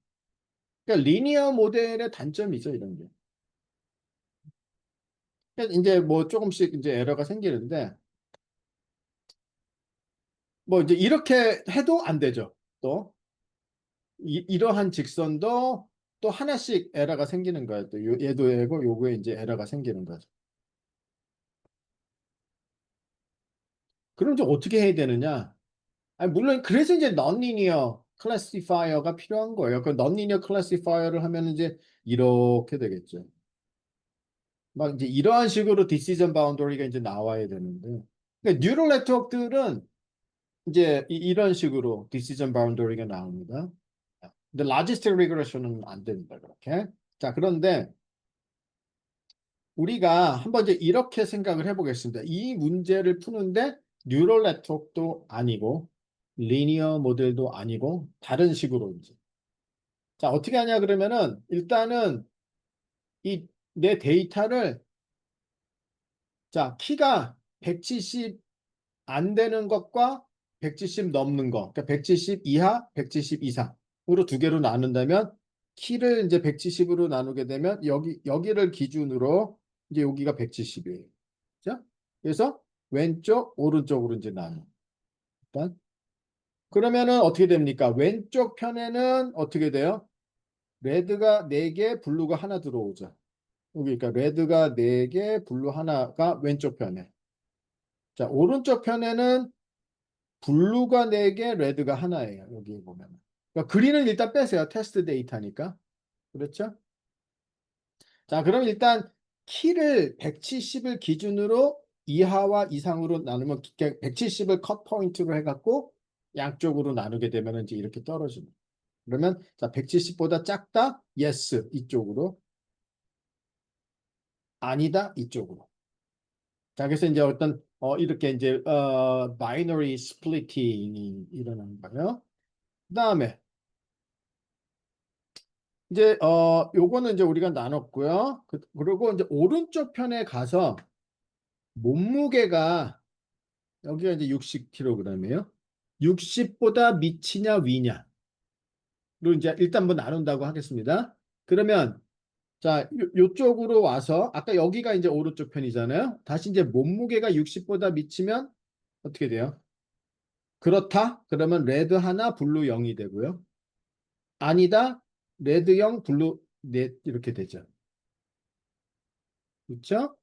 그러니까 리니어 모델의 단점이죠, 이런 게. 그러니까 이제 뭐 조금씩 이제 에러가 생기는데 뭐 이제 이렇게 해도 안 되죠. 또 이러한 직선도 또 하나씩 에러가 생기는 거예요. 또 얘도 얘고 요거에 이제 에러가 생기는 거죠. 그럼 이제 어떻게 해야 되느냐? 아니, 물론 그래서 이제 non-linear classifier가 필요한 거예요. 그 non-linear classifier를 하면 이제 이렇게 되겠죠. 막 이제 이러한 식으로 decision boundary가 이제 나와야 되는데, 그러니까 뉴럴 네트워크들은 이제 이런 식으로 decision boundary가 나옵니다. 근데 logistic regression은 안 됩니다. 그렇게. 자, 그런데 우리가 한번 이제 이렇게 생각을 해보겠습니다. 이 문제를 푸는데 뉴럴 네트워크도 아니고 리니어 모델도 아니고 다른 식으로 이제. 자, 어떻게 하냐 그러면은 일단은 이 내 데이터를 자, 키가 170 안 되는 것과 170 넘는 거. 그러니까 170 이하, 170 이상으로 두 개로 나눈다면 키를 이제 170으로 나누게 되면 여기를 기준으로 이제 여기가 170이에요. 자, 그래서 왼쪽, 오른쪽으로 이제 나눠. 일단 그러면은 어떻게 됩니까? 왼쪽 편에는 어떻게 돼요? 레드가 4개, 블루가 하나 들어오죠. 여기 그러니까 레드가 4개, 블루 하나가 왼쪽 편에. 자, 오른쪽 편에는 블루가 4개, 레드가 하나예요. 여기 보면. 그러니까 그린은 일단 빼세요. 테스트 데이터니까. 그렇죠? 자, 그럼 일단 키를 170을 기준으로 이하와 이상으로 나누면 170을 컷 포인트로 해갖고 양쪽으로 나누게 되면 이제 이렇게 떨어집니다. 그러면 자 170보다 작다? yes 이쪽으로. 아니다 이쪽으로. 자 그래서 이제 어떤 이렇게 이제 바이너리 스플리팅이 일어나는 거예요. 그다음에 이제 요거는 이제 우리가 나눴고요. 그리고 이제 오른쪽 편에 가서 몸무게가 여기가 이제 60kg이에요. 60보다 밑이냐 위냐로 이제 일단 한번 나눈다고 하겠습니다. 그러면 자, 요쪽으로 와서 아까 여기가 이제 오른쪽 편이잖아요. 다시 이제 몸무게가 60보다 미치면 어떻게 돼요? 그렇다? 그러면 레드 하나, 블루 0이 되고요. 아니다? 레드 0, 블루 넷 이렇게 되죠. 그렇죠?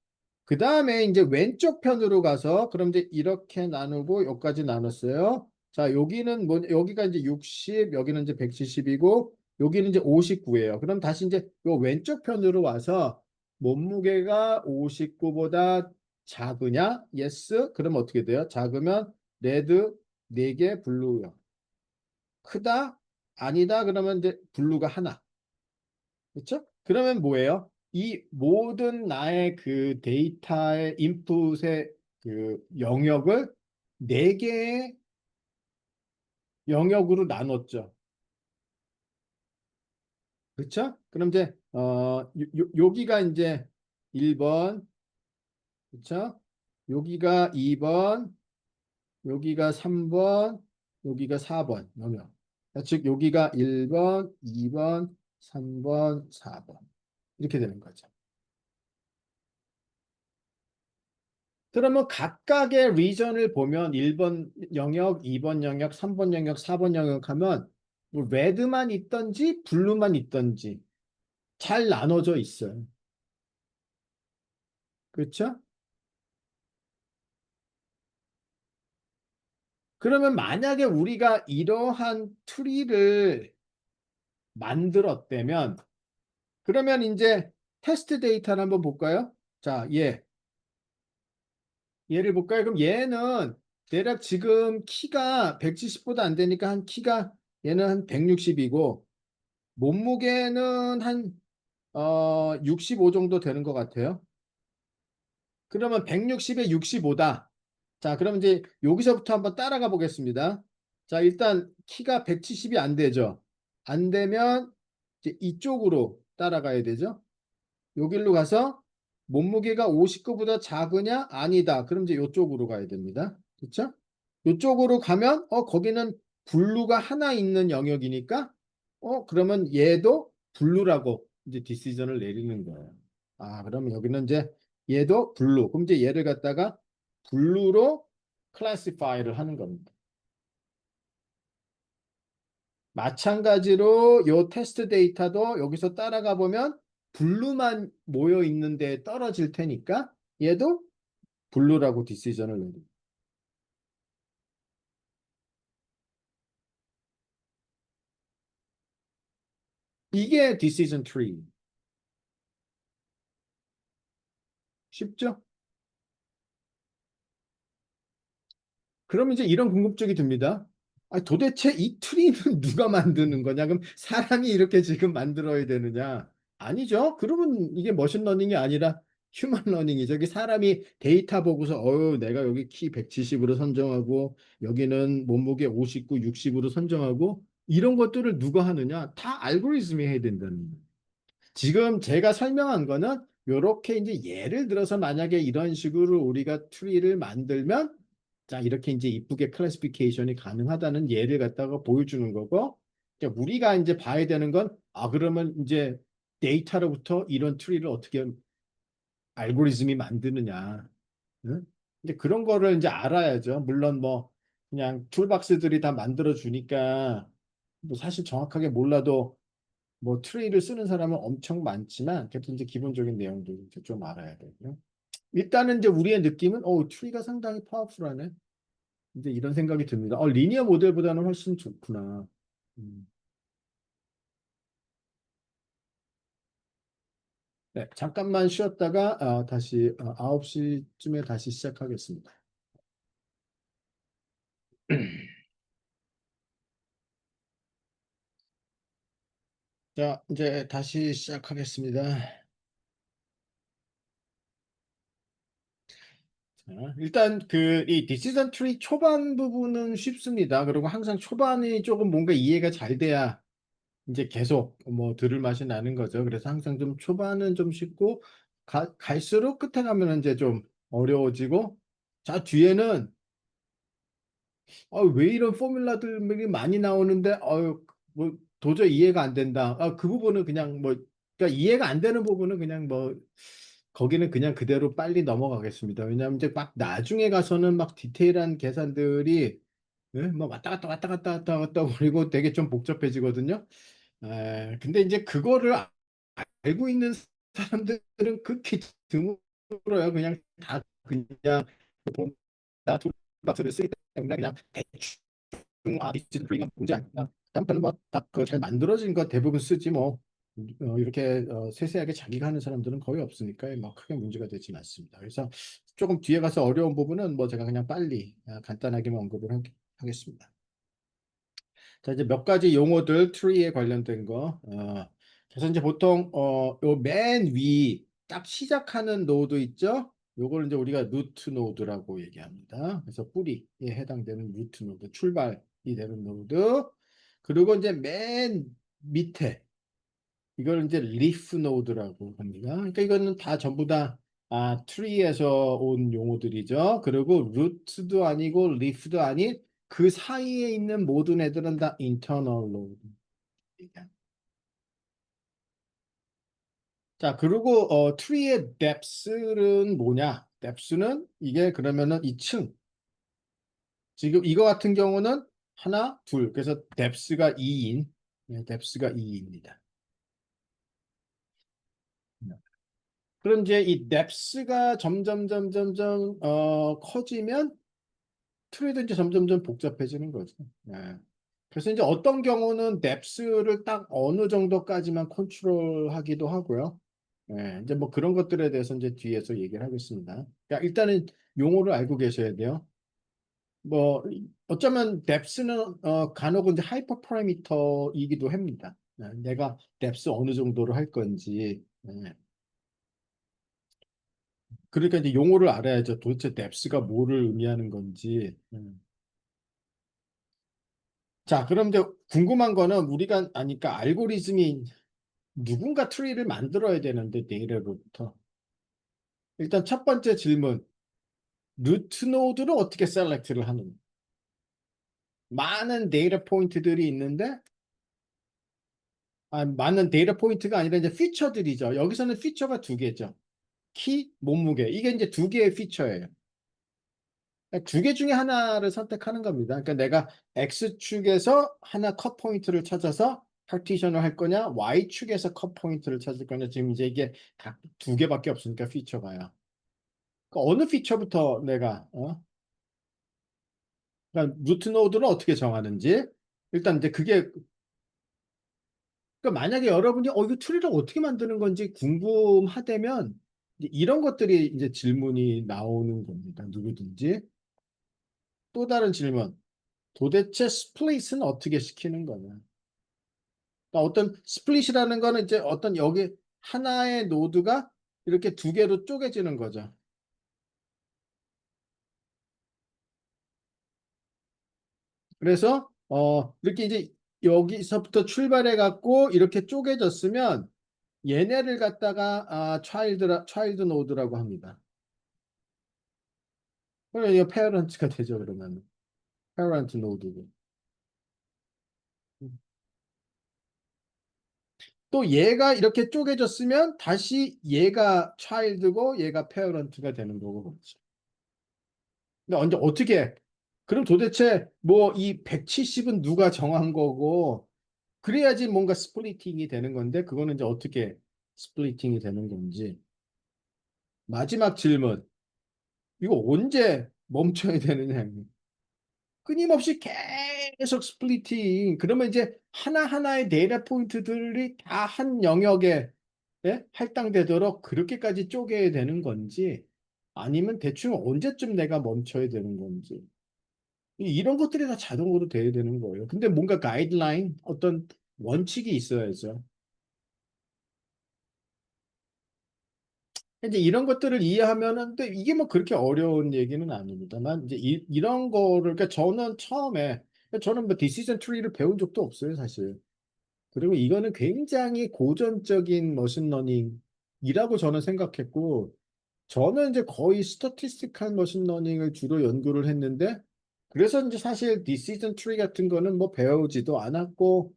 그 다음에 이제 왼쪽 편으로 가서 그럼 이제 이렇게 나누고 여기까지 나눴어요. 자, 여기는 뭐 여기가 이제 60, 여기는 이제 170이고 여기는 이제 59예요. 그럼 다시 이제 요 왼쪽 편으로 와서 몸무게가 59보다 작으냐? yes. 그럼 어떻게 돼요? 작으면 레드 4개, 블루요. 크다? 아니다. 그러면 이제 블루가 하나. 그렇죠? 그러면 뭐예요? 이 모든 나의 그 데이터의 인풋의 그 영역을 네 개의 영역으로 나눴죠. 그렇죠? 그럼 이제 여기가 이제 1번, 그렇죠? 여기가 2번, 여기가 3번, 여기가 4번 영역. 즉 여기가 1번, 2번, 3번, 4번 이렇게 되는 거죠. 그러면 각각의 리전을 보면 1번 영역, 2번 영역, 3번 영역, 4번 영역 하면 뭐 레드만 있던지 블루만 있던지 잘 나눠져 있어요. 그렇죠? 그러면 만약에 우리가 이러한 트리를 만들었다면 그러면 이제 테스트 데이터를 한번 볼까요? 자, 얘를 볼까요? 그럼 얘는 대략 지금 키가 170보다 안 되니까 한 키가 얘는 한 160이고 몸무게는 한 65 정도 되는 것 같아요. 그러면 160에 65다. 자, 그럼 이제 여기서부터 한번 따라가 보겠습니다. 자, 일단 키가 170이 안 되죠. 안 되면 이제 이쪽으로 따라가야 되죠. 여기로 가서 몸무게가 59보다 작으냐? 아니다. 그럼 이제 이쪽으로 가야 됩니다. 그렇죠? 이쪽으로 가면 거기는 블루가 하나 있는 영역이니까 그러면 얘도 블루라고 이제 디시전을 내리는 거예요. 아, 그러면 여기는 이제 얘도 블루. 그럼 이제 얘를 갖다가 블루로 클래시파이를 하는 겁니다. 마찬가지로 요 테스트 데이터도 여기서 따라가 보면 블루만 모여 있는데 떨어질 테니까 얘도 블루라고 디시전을 내립니다. 이게 디시전 트리. 쉽죠? 그러면 이제 이런 궁금증이 듭니다. 아니, 도대체 이 트리는 누가 만드는 거냐? 그럼 사람이 이렇게 지금 만들어야 되느냐? 아니죠. 그러면 이게 머신러닝이 아니라 휴먼 러닝이죠. 여기 사람이 데이터 보고서 내가 여기 키 170으로 선정하고 여기는 몸무게 59, 60으로 선정하고 이런 것들을 누가 하느냐? 다 알고리즘이 해야 된다는 거예요. 지금 제가 설명한 거는 이렇게 이제 예를 들어서 만약에 이런 식으로 우리가 트리를 만들면 자 이렇게 이제 이쁘게 클래시피케이션이 가능하다는 예를 갖다가 보여주는 거고 그러니까 우리가 이제 봐야 되는 건 그러면 이제 데이터로부터 이런 트리를 어떻게 알고리즘이 만드느냐 응? 이제 그런 거를 이제 알아야죠. 물론 뭐 그냥 툴박스들이 다 만들어 주니까 뭐 사실 정확하게 몰라도 뭐 트리를 쓰는 사람은 엄청 많지만 그래도 이제 기본적인 내용들 이제 좀 알아야 되고요. 일단은 이제 우리의 느낌은 트리가 상당히 파워풀하네. 이제 이런 생각이 듭니다. 리니어 모델보다는 훨씬 좋구나. 음. 네, 잠깐만 쉬었다가 다시 9시쯤에 다시 시작하겠습니다. 자, 이제 다시 시작하겠습니다. 자, 일단 이 디시전 트리 초반 부분은 쉽습니다. 그리고 항상 초반이 조금 뭔가 이해가 잘 돼야 이제 계속 뭐 들을 맛이 나는 거죠. 그래서 항상 좀 초반은 좀 쉽고 갈수록 끝에 가면은 이제 좀 어려워지고 자 뒤에는 왜 이런 포뮬라들이 많이 나오는데 뭐 도저히 이해가 안 된다. 그 부분은 그냥 뭐 그러니까 이해가 안 되는 부분은 그냥 뭐 거기는 그냥 그대로 빨리 넘어가겠습니다. 왜냐하면 이제 막 나중에 가서는 막 디테일한 계산들이 뭐 왔다 갔다 왔다 갔다 그리고 되게 좀 복잡해지거든요. 근데 이제 그거를 알고 있는 사람들은 극히 드물어요. 그냥 다 그냥 나 툴박스를 쓰기 때문에 그냥 대충 디스트 프리가 문제 아니야. 다음번은 뭐딱잘 만들어진 거 대부분 쓰지 뭐 이렇게 세세하게 자기가 하는 사람들은 거의 없으니까 뭐 크게 문제가 되진 않습니다. 그래서 조금 뒤에 가서 어려운 부분은 뭐 제가 그냥 빨리 간단하게만 언급을 하겠습니다. 자, 이제 몇 가지 용어들, 트리에 관련된 거. 그래서 이제 보통, 요 맨 위, 딱 시작하는 노드 있죠? 요걸 이제 우리가 루트 노드라고 얘기합니다. 그래서 뿌리에 해당되는 루트 노드, 출발이 되는 노드. 그리고 이제 맨 밑에, 이걸 이제 리프 노드라고 합니다. 그러니까 이거는 다 전부 다 트리에서 온 용어들이죠. 그리고 루트도 아니고 리프도 아닌 그 사이에 있는 모든 애들은 다 internal node. 자, 그리고 트리의 depth는 뭐냐? depth는 이게 그러면은 이 층. 지금 이거 같은 경우는 하나, 둘. 그래서 depth가 2인. depth가 2입니다. 그럼 이제 이 depth가 점점 커지면 트리도 이제 점점점 복잡해지는 거죠. 그래서 이제 어떤 경우는 depth를 딱 어느 정도까지만 컨트롤하기도 하고요. 이제 뭐 그런 것들에 대해서 이제 뒤에서 얘기를 하겠습니다. 그러니까 일단은 용어를 알고 계셔야 돼요. 뭐 어쩌면 depth는 간혹은 이제 하이퍼 파라미터이기도 합니다. 내가 depth 어느 정도로 할 건지. 그러니까 이제 용어를 알아야죠. 도대체 depth가 뭐를 의미하는 건지. 자, 그럼 이제 궁금한 거는 우리가 아니까 알고리즘이 누군가 트리를 만들어야 되는데 데이터로부터. 일단 첫 번째 질문. 루트 노드를 어떻게 셀렉트를 하느냐. 많은 데이터 포인트들이 있는데 많은 데이터 포인트가 아니라 이제 피처들이죠. 여기서는 피처가 두 개죠. 키, 몸무게. 이게 이제 두 개의 피처예요. 두 개 중에 하나를 선택하는 겁니다. 그러니까 내가 X축에서 하나 컷 포인트를 찾아서 파티션을 할 거냐, Y축에서 컷 포인트를 찾을 거냐. 지금 이제 이게 각 두 개밖에 없으니까 피처가요. 그러니까 어느 피처부터 내가 그러니까 루트 노드를 어떻게 정하는지 일단 이제 그게 그러니까 만약에 여러분이 이거 트리를 어떻게 만드는 건지 궁금하다면 이제 이런 것들이 이제 질문이 나오는 겁니다. 누구든지. 또 다른 질문. 도대체 스플릿은 어떻게 시키는 거냐? 그러니까 어떤 스플릿이라는 거는 이제 어떤 여기 하나의 노드가 이렇게 두 개로 쪼개지는 거죠. 그래서 이렇게 이제 여기서부터 출발해 갖고 이렇게 쪼개졌으면 얘네를 갖다가 차일드 노드라고 합니다. 그러면 이거 페어런트가 되죠, 그러면. 페어런트 노드고. 또 얘가 이렇게 쪼개졌으면 다시 얘가 차일드고 얘가 페어런트가 되는 거고 그렇죠. 근데 언제 어떻게 그럼 도대체 뭐 이 170은 누가 정한 거고 그래야지 뭔가 스플리팅이 되는 건데 그거는 이제 어떻게 스플리팅이 되는 건지. 마지막 질문. 이거 언제 멈춰야 되느냐. 끊임없이 계속 스플리팅. 그러면 이제 하나하나의 데이터 포인트들이 다 한 영역에 할당되도록 그렇게까지 쪼개야 되는 건지 아니면 대충 언제쯤 내가 멈춰야 되는 건지. 이런 것들이 다 자동으로 돼야 되는 거예요. 근데 뭔가 가이드라인, 어떤 원칙이 있어야죠. 이제 이런 것들을 이해하면은, 근데 이게 뭐 그렇게 어려운 얘기는 아닙니다만, 이제 이런 거를, 그러니까 저는 처음에, 저는 뭐 디시전 트리를 배운 적도 없어요, 사실. 그리고 이거는 굉장히 고전적인 머신러닝이라고 저는 생각했고, 저는 이제 거의 스태티스틱한 머신러닝을 주로 연구를 했는데, 그래서 이제 사실 디시전 트리 같은 거는 뭐 배우지도 않았고,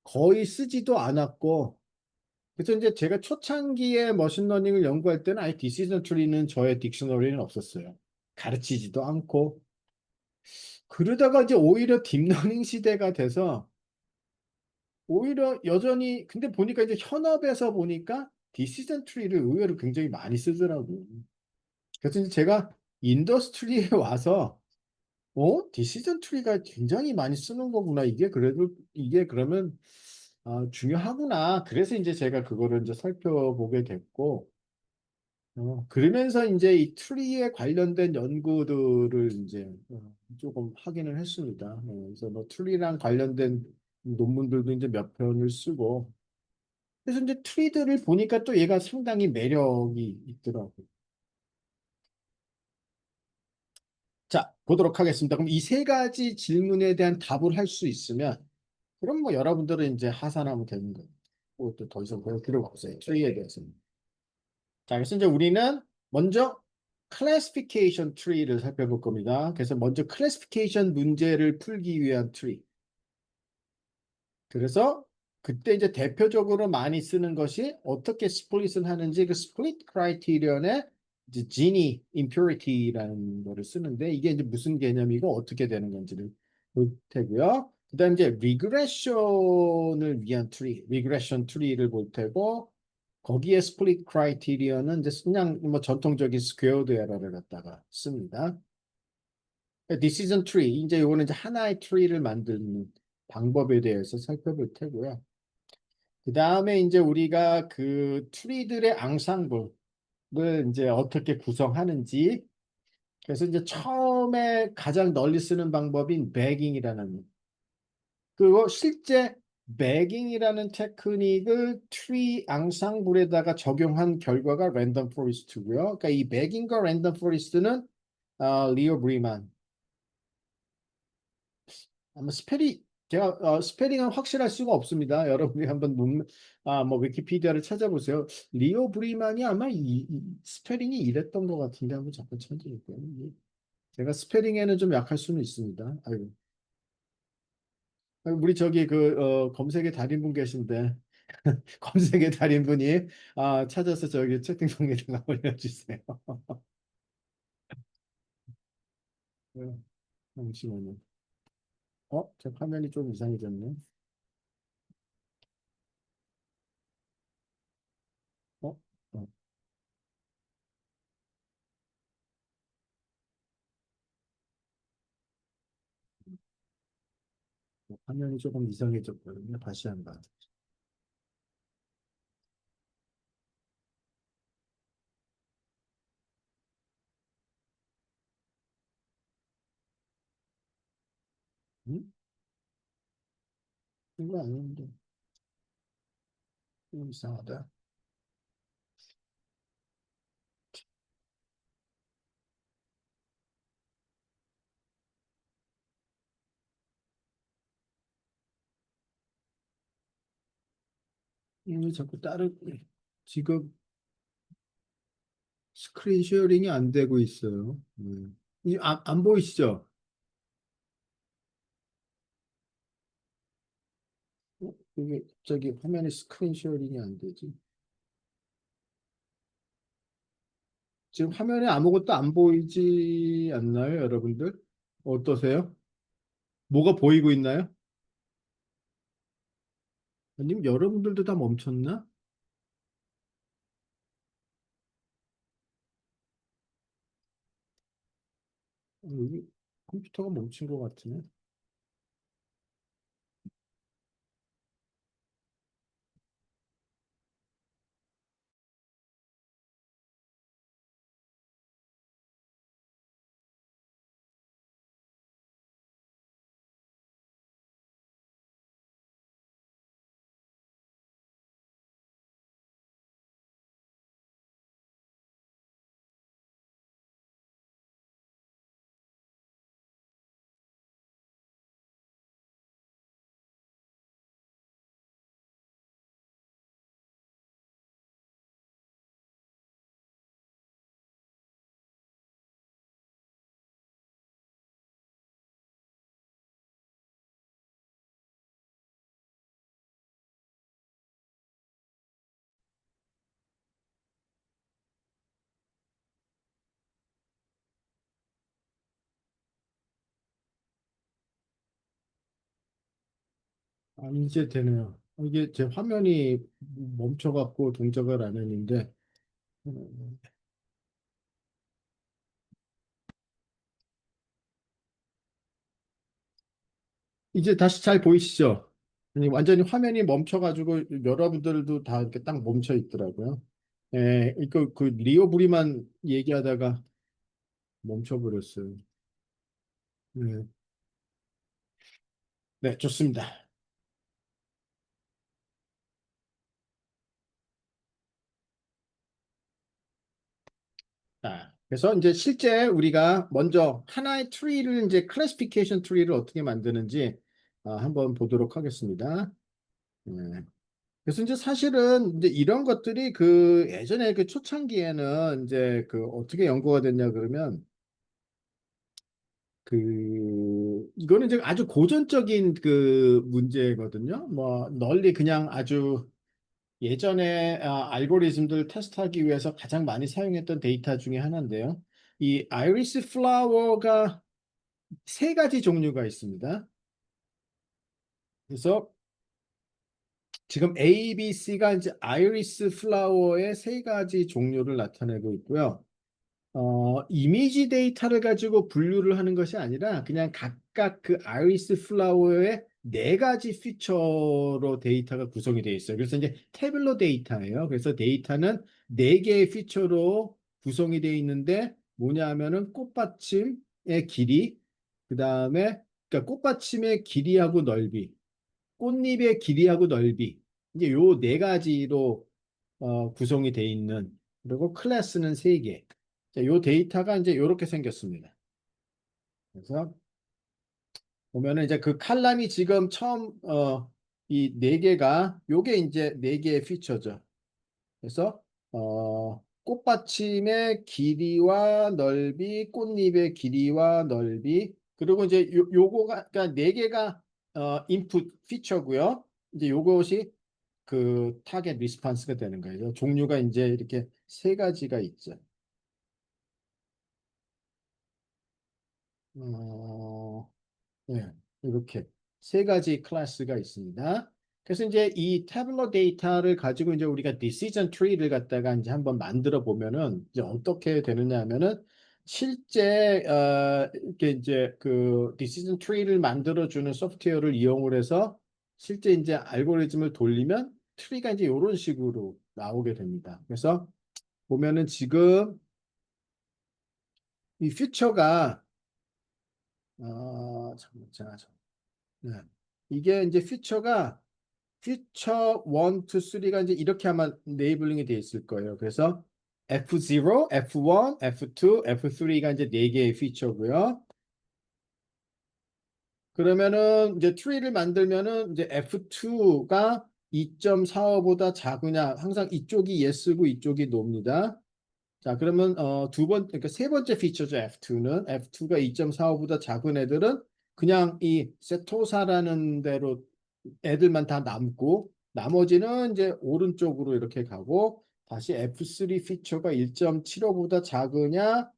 거의 쓰지도 않았고, 그래서 이제 제가 초창기에 머신러닝을 연구할 때는 아예 디시전 트리는 저의 딕셔너리는 없었어요. 가르치지도 않고. 그러다가 이제 오히려 딥러닝 시대가 돼서 오히려 여전히 근데 보니까 이제 현업에서 보니까 디시전 트리를 의외로 굉장히 많이 쓰더라고요. 그래서 이제 제가 인더스트리에 와서 디시전 트리가 굉장히 많이 쓰는 거구나. 이게 그래도 이게 그러면 중요하구나. 그래서 이제 제가 그거를 이제 살펴보게 됐고 그러면서 이제 이 트리에 관련된 연구들을 이제 조금 확인을 했습니다. 그래서 뭐 트리랑 관련된 논문들도 이제 몇 편을 쓰고 그래서 이제 트리들을 보니까 또 얘가 상당히 매력이 있더라고요. 자, 보도록 하겠습니다. 그럼 이 세 가지 질문에 대한 답을 할 수 있으면 그럼 뭐 여러분들은 이제 하산하면 되는 거예요. 뭐또 더 이상 배울 필요가 없어요. 트리에 대해서는. 자, 그래서 이제 우리는 먼저 클래시피케이션 트리를 살펴볼 겁니다. 그래서 먼저 클래시피케이션 문제를 풀기 위한 트리. 그래서 그때 이제 대표적으로 많이 쓰는 것이 어떻게 스플릿을 하는지 그 스플릿 크라이테리언의 이제 지니 임퓨리티라는 거를 쓰는데 이게 이제 무슨 개념이고 어떻게 되는 건지를 볼 테고요. 그다음 이제 리그레션을 위한 트리, 리그레션 트리를 볼 테고 거기에 스플릿 크라이테리언은 이제 그냥 뭐 전통적인 스퀘어드 에러를 갖다가 씁니다. 디시전 트리 이제 요거는 이제 하나의 트리를 만드는 방법에 대해서 살펴볼 테고요. 그 다음에 이제 우리가 그 트리들의 앙상블을 이제 어떻게 구성하는지 그래서 이제 처음에 가장 널리 쓰는 방법인 배깅이라는 그리고 실제 배깅이라는 테크닉을 트리 앙상블에다가 적용한 결과가 랜덤 포리스트고요. 그러니까 이 배깅과 랜덤 포리스트는 리오 브리만 아마 제가 스페링은 확실할 수가 없습니다. 여러분이 한번 뭐 위키피디아를 찾아보세요. 리오 브리만이 아마 스페링이 이랬던 것 같은데 한번 잠깐 찾아볼게요. 제가 스페링에는 좀 약할 수는 있습니다. 아이고. 우리 저기 검색의 달인분 계신데 검색의 달인분이 찾아서 저기 채팅방에다가 올려주세요. 네, 잠시만요. 제 화면이 좀 이상해졌네. 어? 어, 화면이 조금 이상해졌거든요. 다시 한번. 음? 이거 아닌데. 좀 이상하다. 자꾸 지금 스크린 쉐어링이 안 되고 있어요. 안 보이시죠? 이게 갑자기 화면에 스크린 쉐어링이 안 되지. 지금 화면에 아무것도 안 보이지 않나요, 여러분들? 어떠세요? 뭐가 보이고 있나요? 아니면 여러분들도 다 멈췄나? 여기 컴퓨터가 멈춘 것 같으네. 아, 이제 되네요. 이게 제 화면이 멈춰갖고 동작을 안 했는데, 음, 이제 다시 잘 보이시죠? 아니, 완전히 화면이 멈춰가지고 여러분들도 다 이렇게 딱 멈춰 있더라고요. 예, 이거 그 리오 브리만 얘기하다가 멈춰버렸어요. 네, 네, 좋습니다. 자, 그래서 이제 실제 우리가 먼저 하나의 트리를 이제 클래시피케이션 트리를 어떻게 만드는지 한번 보도록 하겠습니다. 네. 그래서 이제 사실은 이제 이런 것들이 그 예전에 그 초창기에는 이제 그 어떻게 연구가 됐냐 그러면 그 이거는 이제 아주 고전적인 그 문제거든요. 뭐 널리 그냥 아주 예전에 알고리즘들 테스트하기 위해서 가장 많이 사용했던 데이터 중에 하나인데요. 이 아이리스 플라워가 세 가지 종류가 있습니다. 그래서 지금 A, B, C가 이제 아이리스 플라워의 세 가지 종류를 나타내고 있고요. 이미지 데이터를 가지고 분류를 하는 것이 아니라 그냥 각각 그 아이리스 플라워의 네 가지 피처로 데이터가 구성이 되어 있어요. 그래서 이제 태블로 데이터예요. 그래서 데이터는 네 개의 피처로 구성이 되어 있는데 뭐냐 하면은 꽃받침의 길이, 그 다음에 그러니까 꽃받침의 길이하고 넓이, 꽃잎의 길이하고 넓이, 이제 요 네 가지로 구성이 돼 있는, 그리고 클래스는 세 개. 자, 요 데이터가 이제 이렇게 생겼습니다. 그래서 보면은 이제 그 칼럼이 지금 처음 이 네 개가 요게 이제 네 개의 피처죠. 그래서 꽃받침의 길이와 넓이, 꽃잎의 길이와 넓이, 그리고 이제 요거가 그러니까 네 개가 인풋 피처고요. 이제 요것이 그 타겟 리스판스가 되는 거예요. 종류가 이제 이렇게 세 가지가 있죠. 어, 네, 이렇게 세 가지 클래스가 있습니다. 그래서 이제 이 태블러 데이터를 가지고 이제 우리가 decision tree를 갖다가 이제 한번 만들어 보면은 이제 어떻게 되느냐 하면은 실제 이렇게 이제 그 decision tree를 만들어 주는 소프트웨어를 이용을 해서 실제 이제 알고리즘을 돌리면 트리가 이제 이런 식으로 나오게 됩니다. 그래서 보면은 지금 이 퓨처가 잠깐만 제가 네. 이게 이제 퓨처 1, 2, 3가 이제 이렇게 아마 네이블링이 돼 있을 거예요. 그래서 F0, F1, F2, F3가 이제 네 개의 퓨처고요. 그러면은 이제 트리를 만들면은 이제 F2가 2.45보다 작으냐 항상 이쪽이 yes고 이쪽이 no입니다. 자, 그러면 그러니까 세 번째 피처죠. F2가 2.45보다 작은 애들은 그냥 이 세토사라는 대로 애들만 다 남고 나머지는 이제 오른쪽으로 이렇게 가고 다시 F3 피처가 1.75보다 작으냐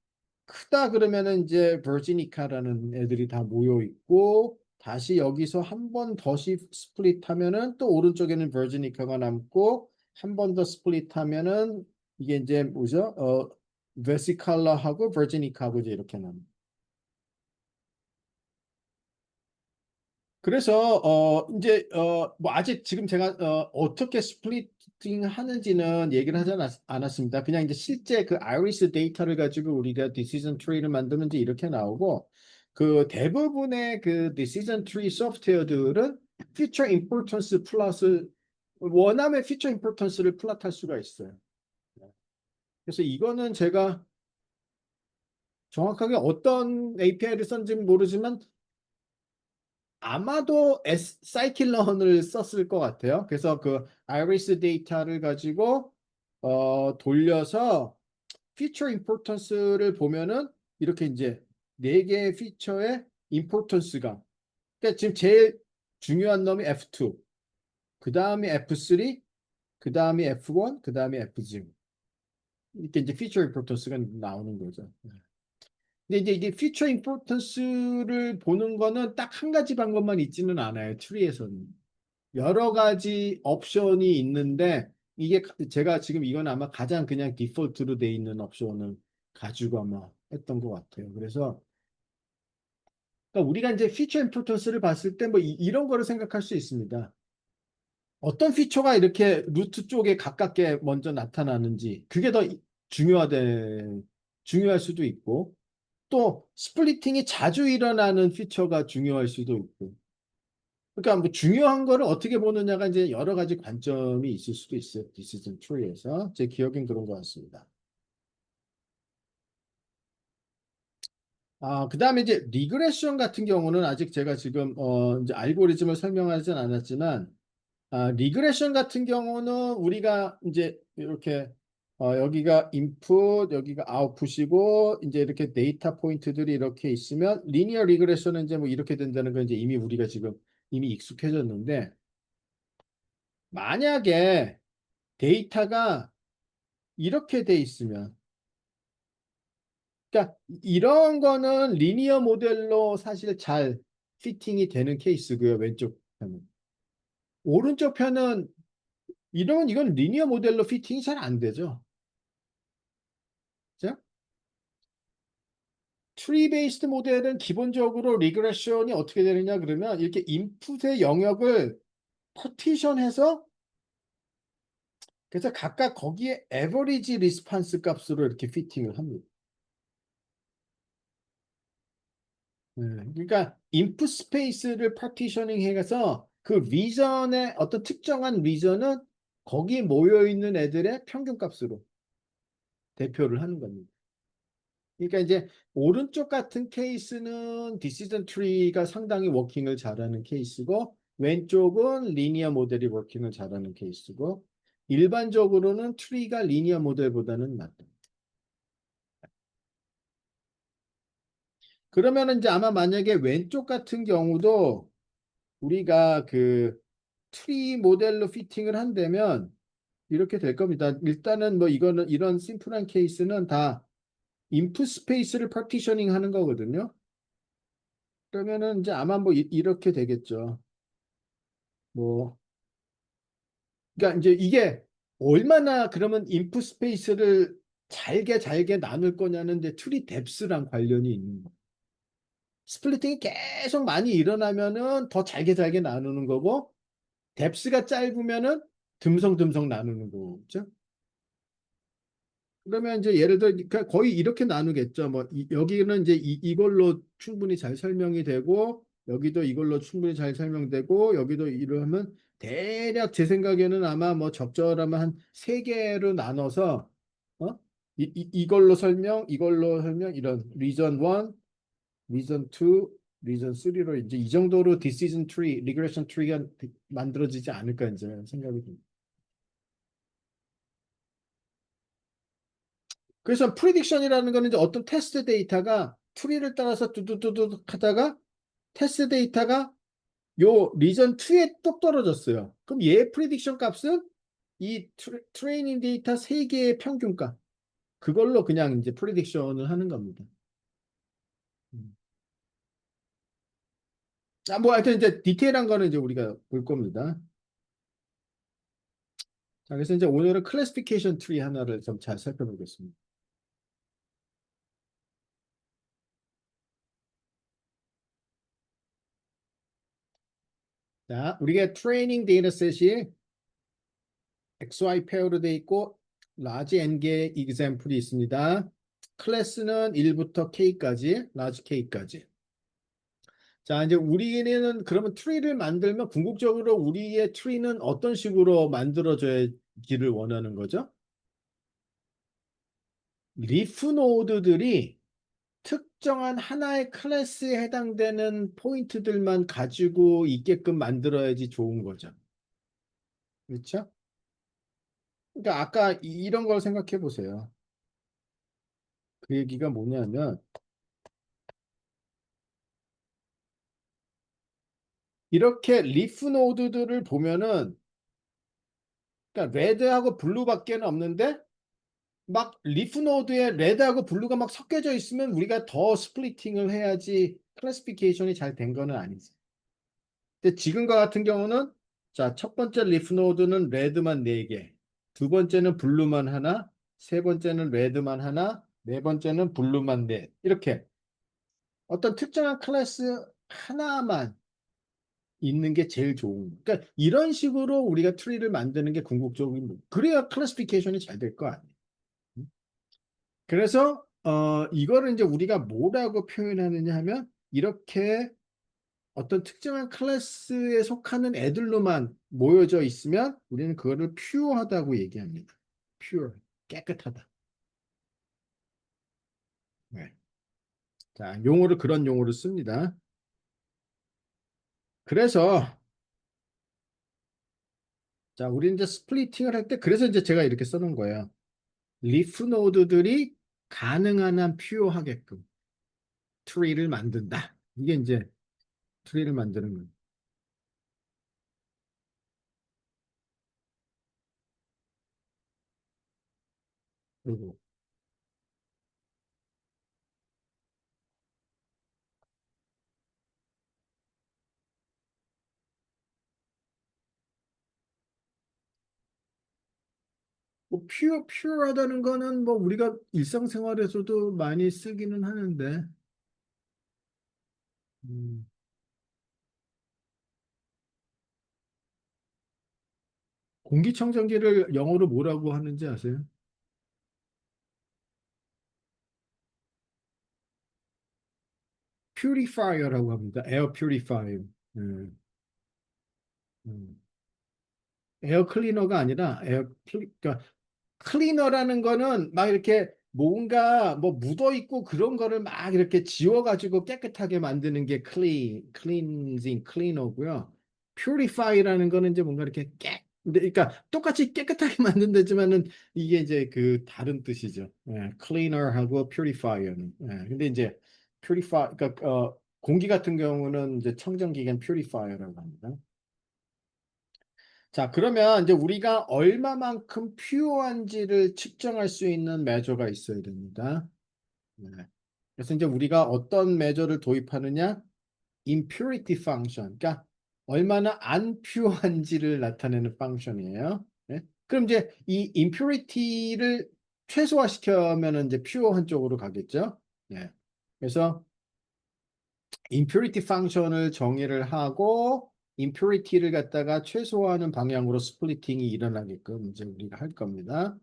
크다 그러면은 이제 버지니카라는 애들이 다 모여 있고 다시 여기서 한 번 더 스플릿 하면은 또 오른쪽에는 버지니카가 남고 한 번 더 스플릿 하면은 이게 이제 뭐죠? 베시칼라하고 버지니카하고 이제 이렇게 남. 그래서 이제 뭐 아직 지금 제가 어떻게 스플리팅 하는지는 얘기를 하지 않았습니다. 그냥 이제 실제 그 아이리스 데이터를 가지고 우리가 디시전 트리를 만드는 지 이렇게 나오고 그 대부분의 그 디시전 트리 소프트웨어들은 피처 임포턴스 플러스 원함의 피처 임포턴스를 플랫할 수가 있어요. 그래서 이거는 제가 정확하게 어떤 API를 썼는지는 모르지만 아마도 사이클런을 썼을 것 같아요. 그래서 그 아이리스 데이터를 가지고 돌려서 피처 임포턴스를 보면은 이렇게 이제 네 개의 피처의 임포턴스가 그러니까 지금 제일 중요한 놈이 F2, 그 다음에 F3, 그 다음에 F1, 그 다음에 F0 이렇게 이제 피처 임포턴스가 나오는 거죠. 근데 이제 이게 피처 임포턴스를 보는 거는 딱 한 가지 방법만 있지는 않아요. 트리에서는. 여러 가지 옵션이 있는데 이게 제가 지금 이건 아마 가장 그냥 디폴트로 돼 있는 옵션을 가지고 아마 했던 것 같아요. 그래서 그러니까 우리가 이제 피처 임포턴스를 봤을 때 뭐 이런 거를 생각할 수 있습니다. 어떤 피처가 이렇게 루트 쪽에 가깝게 먼저 나타나는지 그게 더 중요할 수도 있고 또 스플리팅이 자주 일어나는 피처가 중요할 수도 있고 그러니까 뭐 중요한 거를 어떻게 보느냐가 이제 여러 가지 관점이 있을 수도 있어요. 디시전 트리에서 제 기억엔 그런 것 같습니다. 그다음에 이제 리그레션 같은 경우는 아직 제가 지금 이제 알고리즘을 설명하진 않았지만 리그레션 같은 경우는 우리가 이제 이렇게 여기가 인풋, 여기가 아웃풋이고 이제 이렇게 데이터 포인트들이 이렇게 있으면 리니어 리그레션은 이제 뭐 이렇게 된다는 건 이제 이미 우리가 지금 이미 익숙해졌는데 만약에 데이터가 이렇게 돼 있으면 그러니까 이런 거는 리니어 모델로 사실 잘 피팅이 되는 케이스고요. 왼쪽 편은. 오른쪽 편은 이건 리니어 모델로 피팅이 잘 안 되죠. 그죠? 트리 베이스드 모델은 기본적으로 리그레션이 어떻게 되느냐 그러면 이렇게 인풋의 영역을 파티션해서 그래서 각각 거기에 에버리지 리스판스 값으로 이렇게 피팅을 합니다. 그러니까 인풋 스페이스를 파티셔닝 해서 그 리전의 어떤 특정한 리전은 거기에 모여 있는 애들의 평균 값으로 대표를 하는 겁니다. 그러니까 이제 오른쪽 같은 케이스는 디시전 트리가 상당히 워킹을 잘하는 케이스고 왼쪽은 리니어 모델이 워킹을 잘하는 케이스고 일반적으로는 트리가 리니어 모델보다는 낫다. 그러면 이제 아마 만약에 왼쪽 같은 경우도 우리가 그 트리 모델로 피팅을 한다면 이렇게 될 겁니다. 일단은 뭐 이거는 이런 심플한 케이스는 다 인풋 스페이스를 파티셔닝 하는 거거든요. 그러면은 이제 아마 뭐 이렇게 되겠죠. 뭐 그러니까 이제 이게 얼마나 그러면 인풋 스페이스를 잘게 나눌 거냐는 이제 트리 뎁스랑 관련이 있는 거. 스플리팅이 계속 많이 일어나면은 더 잘게 나누는 거고 뎁스가 짧으면은 듬성듬성 나누는 거죠. 그러면 이제 예를 들어 그러니까 거의 이렇게 나누겠죠. 뭐 여기는 이제 이걸로 충분히 잘 설명이 되고 여기도 이걸로 충분히 잘 설명되고 여기도 이러면 대략 제 생각에는 아마 뭐 적절하면 한 세 개로 나눠서 어? 이걸로 설명 이런 리전 1, 리전 2, 리전 3로 이제 이 정도로 디시전 트리, 리그레션 트리가 만들어지지 않을까 이제 생각이 듭니다. 그래서 프리딕션이라는 거는 이제 어떤 테스트 데이터가 트리를 따라서 뚜두두두 하다가 테스트 데이터가 요 리전 2에 똑 떨어졌어요. 그럼 얘 프리딕션 값은 이 트레이닝 데이터 3개의 평균값 그걸로 그냥 이제 프리딕션을 하는 겁니다. 음. 뭐 하여튼 이제 디테일한 거는 이제 우리가 볼 겁니다. 자, 그래서 이제 오늘은 클래시피케이션 트리 하나를 좀 잘 살펴보겠습니다. 자, 우리가 트레이닝 데이터셋이 XY 페어로 돼 있고 라지 n개의 example이 있습니다. 클래스는 1부터 K까지, 라지 K까지. 자, 이제 우리는 그러면 트리를 만들면 궁극적으로 우리의 트리는 어떤 식으로 만들어져야지를 원하는 거죠? 리프 노드들이 특정한 하나의 클래스에 해당되는 포인트들만 가지고 있게끔 만들어야지 좋은 거죠. 그렇죠? 그러니까 아까 이런 걸 생각해 보세요. 그 얘기가 뭐냐면 이렇게 리프 노드들을 보면은 그러니까 레드하고 블루밖에는 없는데 막 리프 노드에 레드하고 블루가 막 섞여져 있으면 우리가 더 스플리팅을 해야지 클래시피케이션이 잘 된 거는 아니지. 근데 지금과 같은 경우는 자, 첫 번째 리프 노드는 레드만 4개, 두 번째는 블루만 하나, 세 번째는 레드만 하나, 네 번째는 블루만 넷. 이렇게 어떤 특정한 클래스 하나만 있는 게 제일 좋은. 그러니까 이런 식으로 우리가 트리를 만드는 게 궁극적인 그래야 클래시피케이션이 잘 될 거 아니에요. 그래서 이거를 이제 우리가 뭐라고 표현하느냐 하면 이렇게 어떤 특정한 클래스에 속하는 애들로만 모여져 있으면 우리는 그거를 퓨어하다고 얘기합니다. 퓨어, 깨끗하다. 네. 자, 용어를 그런 용어를 씁니다. 그래서 자, 우리 이제 스플리팅을 할 때 그래서 이제 제가 이렇게 써놓은 거예요. 리프 노드들이 가능한 한 퓨어하게끔 트리를 만든다. 이게 이제 트리를 만드는 거예요. 그리고 뭐 퓨어하다는 거는 뭐 우리가 일상생활에서도 많이 쓰기는 하는데 음, 공기청정기를 영어로 뭐라고 하는지 아세요? purifier라고 합니다. 에어 퓨리파이어. 음, 음. 에어 클리너가 아니라 그러니까 클리너라는 거는 막 이렇게 뭔가 뭐 묻어 있고 그런 거를 막 이렇게 지워가지고 깨끗하게 만드는 게 클린징 클리너고요. 퓨리파이라는 거는 이제 뭔가 이렇게 그러니까 똑같이 깨끗하게 만든다지만은 이게 이제 그 다른 뜻이죠. 예, 클리너하고 퓨리파이어는. 예, 근데 이제 그러니까 공기 같은 경우는 이제 청정기계는 퓨리파이어라고 합니다. 자, 그러면 이제 우리가 얼마만큼 퓨어한지를 측정할 수 있는 매저가 있어야 됩니다. 네. 그래서 이제 우리가 어떤 매저를 도입하느냐? impurity function. 그러니까 얼마나 안 퓨어한지를 나타내는 펑션이에요. 네? 그럼 이제 이 impurity를 최소화시켜면 이제 퓨어한 쪽으로 가겠죠. 네. 그래서 impurity 펑션을 정의를 하고 impurity를 갖다가 최소화하는 방향으로 스플리팅이 일어나게끔 이제 우리가 할 겁니다.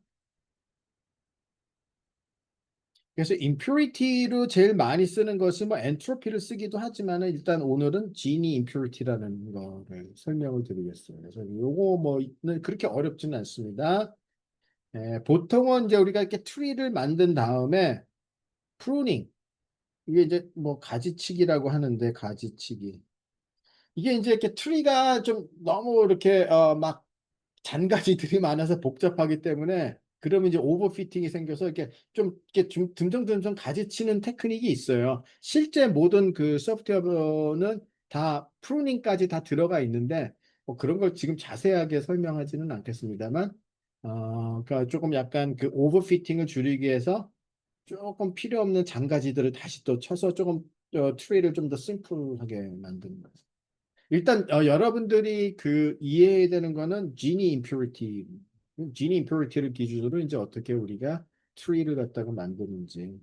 그래서 impurity로 제일 많이 쓰는 것이 뭐 엔트로피를 쓰기도 하지만 일단 오늘은 지니 impurity라는 거를 설명을 드리겠어요. 그래서 요거 뭐는 그렇게 어렵지는 않습니다. 보통은 이제 우리가 이렇게 트리를 만든 다음에 프루닝 이게 이제 뭐 가지치기라고 하는데 가지치기 이게 이제 이렇게 트리가 좀 너무 이렇게 막 잔가지들이 많아서 복잡하기 때문에 그러면 이제 오버피팅이 생겨서 이렇게 좀 듬성듬성 가지치는 테크닉이 있어요. 실제 모든 그 소프트웨어는 다 프루닝까지 다 들어가 있는데 뭐 그런 걸 지금 자세하게 설명하지는 않겠습니다만 그러니까 조금 약간 그 오버피팅을 줄이기 위해서 조금 필요 없는 잔가지들을 다시 또 쳐서 조금 트리를 좀 더 심플하게 만드는 거죠. 일단 여러분들이 그 이해해야 되는 거는 지니 임퓨리티, 지니 임퓨리티를 기준으로 이제 어떻게 우리가 트리를 갖다가 만드는지.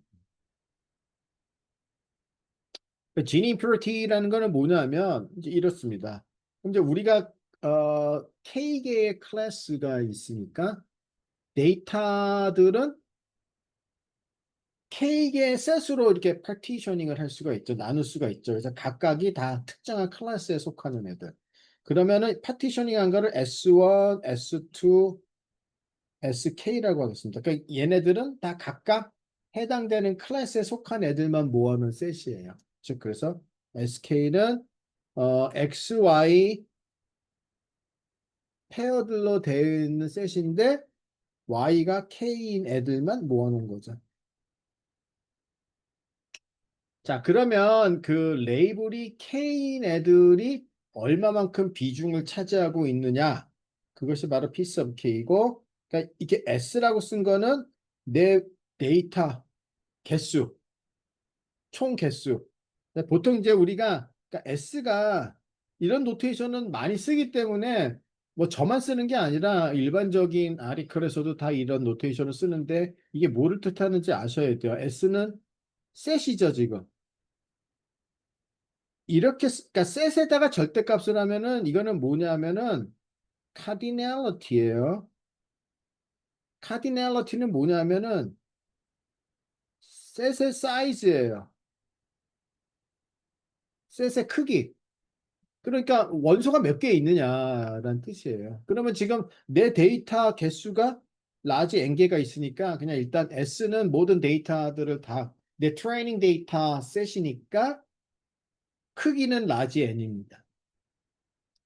지니 임퓨리티라는 거는 뭐냐면 이제 이렇습니다. 이제 우리가 K개의 클래스가 있으니까 데이터들은 K개의 셋으로 이렇게 파티셔닝을 할 수가 있죠. 나눌 수가 있죠. 그래서 각각이 다 특정한 클래스에 속하는 애들. 그러면은 파티셔닝한 거를 S1, S2, SK라고 하겠습니다. 그러니까 얘네들은 다 각각 해당되는 클래스에 속한 애들만 모아놓은 셋이에요. 즉 그래서 SK는 XY 페어들로 되어 있는 셋인데 Y가 K인 애들만 모아놓은 거죠. 자, 그러면 그 레이블이 K인 애들이 얼마만큼 비중을 차지하고 있느냐? 그것이 바로 piece of K이고, 그러니까 이게 S라고 쓴 거는 내 데이터 개수, 총 개수. 근데 보통 이제 우리가 그러니까 S가 이런 노테이션은 많이 쓰기 때문에 뭐 저만 쓰는 게 아니라 일반적인 아리클에서도 다 이런 노테이션을 쓰는데 이게 뭐를 뜻하는지 아셔야 돼요. S는 셋이죠, 지금. 이렇게 그러니까 셋에다가 절대값을 하면은 이거는 뭐냐면은 카디널리티예요. 카디널리티는 뭐냐면은 셋의 사이즈예요. 셋의 크기. 그러니까 원소가 몇 개 있느냐라는 뜻이에요. 그러면 지금 내 데이터 개수가 라지 n개가 있으니까 그냥 일단 S는 모든 데이터들을 다 내 트레이닝 데이터 셋이니까 크기는 라지 n입니다.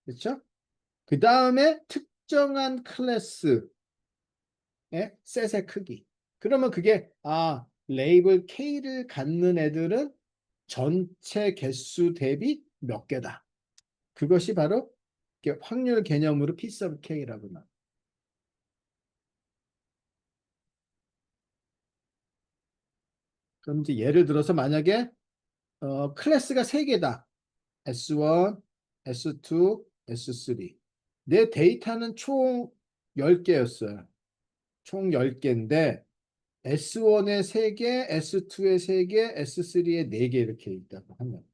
그렇죠? 그 다음에 특정한 클래스의 셋의 크기. 그러면 그게 레이블 K를 갖는 애들은 전체 개수 대비 몇 개다. 그것이 바로 확률 개념으로 P sub K라고 나. 그럼 이제 예를 들어서 만약에 클래스가 세개다 S1, S2, S3. 내 데이터는 총 10개였어요. 총 10개인데 S1에 3개, S2에 3개, S3에 4개 이렇게 있다고 하면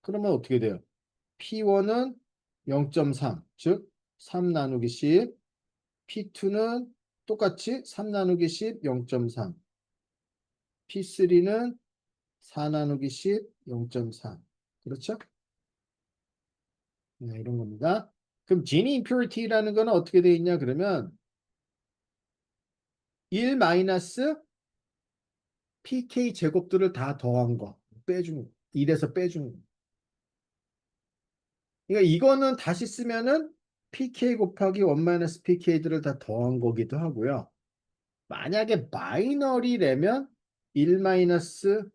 그러면 어떻게 돼요? P1은 0.3, 즉 3 나누기 10, P2는 똑같이 3 나누기 10, 0.3, P3는 4 나누기 10, 0.3. 그렇죠? 네, 이런 겁니다. 그럼 Gini impurity라는 거는 어떻게 돼 있냐 그러면 1 마이너스 pk 제곱들을 다 더한 거 빼주는 1에서 빼주는 거. 그러니까 이거는 다시 쓰면은 pk 곱하기 1 마이너스 pk들을 다 더한 거기도 하고요. 만약에 바이너리라면 1 마이너스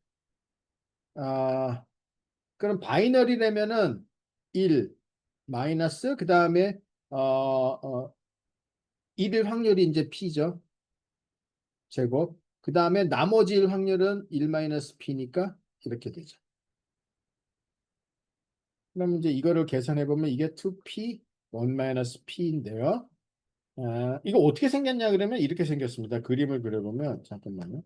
그럼 바이너리라면은 1 마이너스 그 다음에 1일 확률이 이제 p죠. 제곱. 그 다음에 나머지 일 확률은 1 마이너스 p니까 이렇게 되죠. 그럼 이제 이거를 계산해 보면 이게 2p 1 마이너스 p인데요. 이거 어떻게 생겼냐 그러면 이렇게 생겼습니다. 그림을 그려보면 잠깐만요.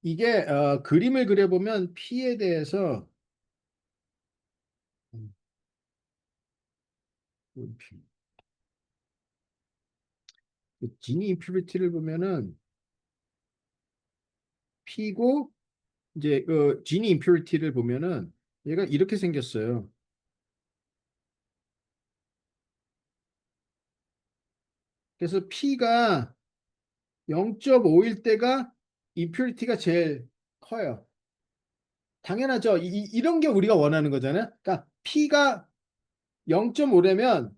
이게 그림을 그려보면 p에 대해서 지니 임퓨리티를 보면은 p고 이제 지니 임퓨리티를 보면은 얘가 이렇게 생겼어요. 그래서 p가 0.5일 때가 임퓨리티가 제일 커요. 당연하죠. 이런 게 우리가 원하는 거잖아요. 그러니까 P가 0.5라면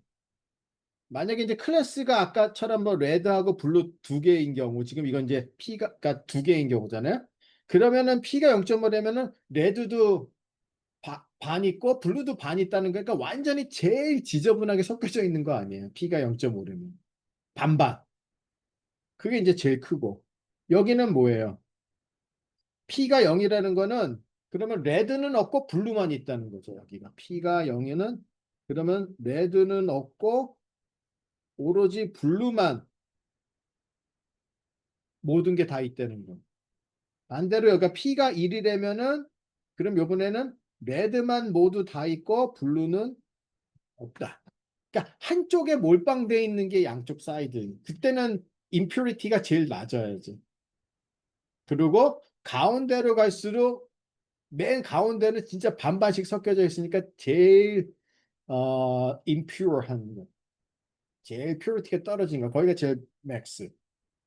만약에 이제 클래스가 아까처럼 뭐 레드하고 블루 두 개인 경우 지금 이건 이제 P가 그러니까 두 개인 경우잖아요. 그러면은 P가 0.5라면은 레드도 반 있고 블루도 반 있다는 거니까 완전히 제일 지저분하게 섞여져 있는 거 아니에요. P가 0.5라면 반반. 그게 이제 제일 크고 여기는 뭐예요? P가 0이라는 거는 그러면 레드는 없고 블루만 있다는 거죠. 여기가 P가 0이는 그러면 레드는 없고 오로지 블루만 모든 게 다 있다는 거. 반대로 여기가 P가 1이라면은 그럼 요번에는 레드만 모두 다 있고 블루는 없다. 그러니까 한쪽에 몰빵돼 있는 게 양쪽 사이드. 그때는 임퓨리티가 제일 낮아야지. 그리고 가운데로 갈수록 맨 가운데는 진짜 반반씩 섞여져 있으니까 제일 impure한 거. 제일 퓨리티가 떨어진 거. 거기가 제일 맥스.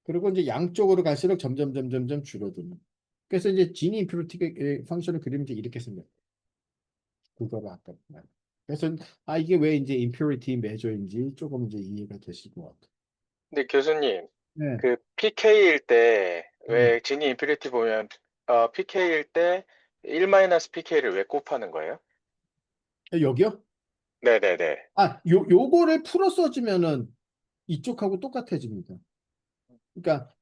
그리고 이제 양쪽으로 갈수록 점점 줄어드는. 그래서 이제 지니 임퓨리티의 펑션을 그리면 이제 이렇게 생겨요. 그거가 아까 말. 그래서 이게 왜 이제 impurity measure인지 조금 이제 이해가 되실 것 같아요. 근데 교수님, 네. 그 PK일 때, 음. 왜 지니 인피니티 보면, PK일 때 1-PK를 왜 곱하는 거예요? 여기요? 네네네. 요거를 풀어 써주면은 이쪽하고 똑같아집니다. 그러니까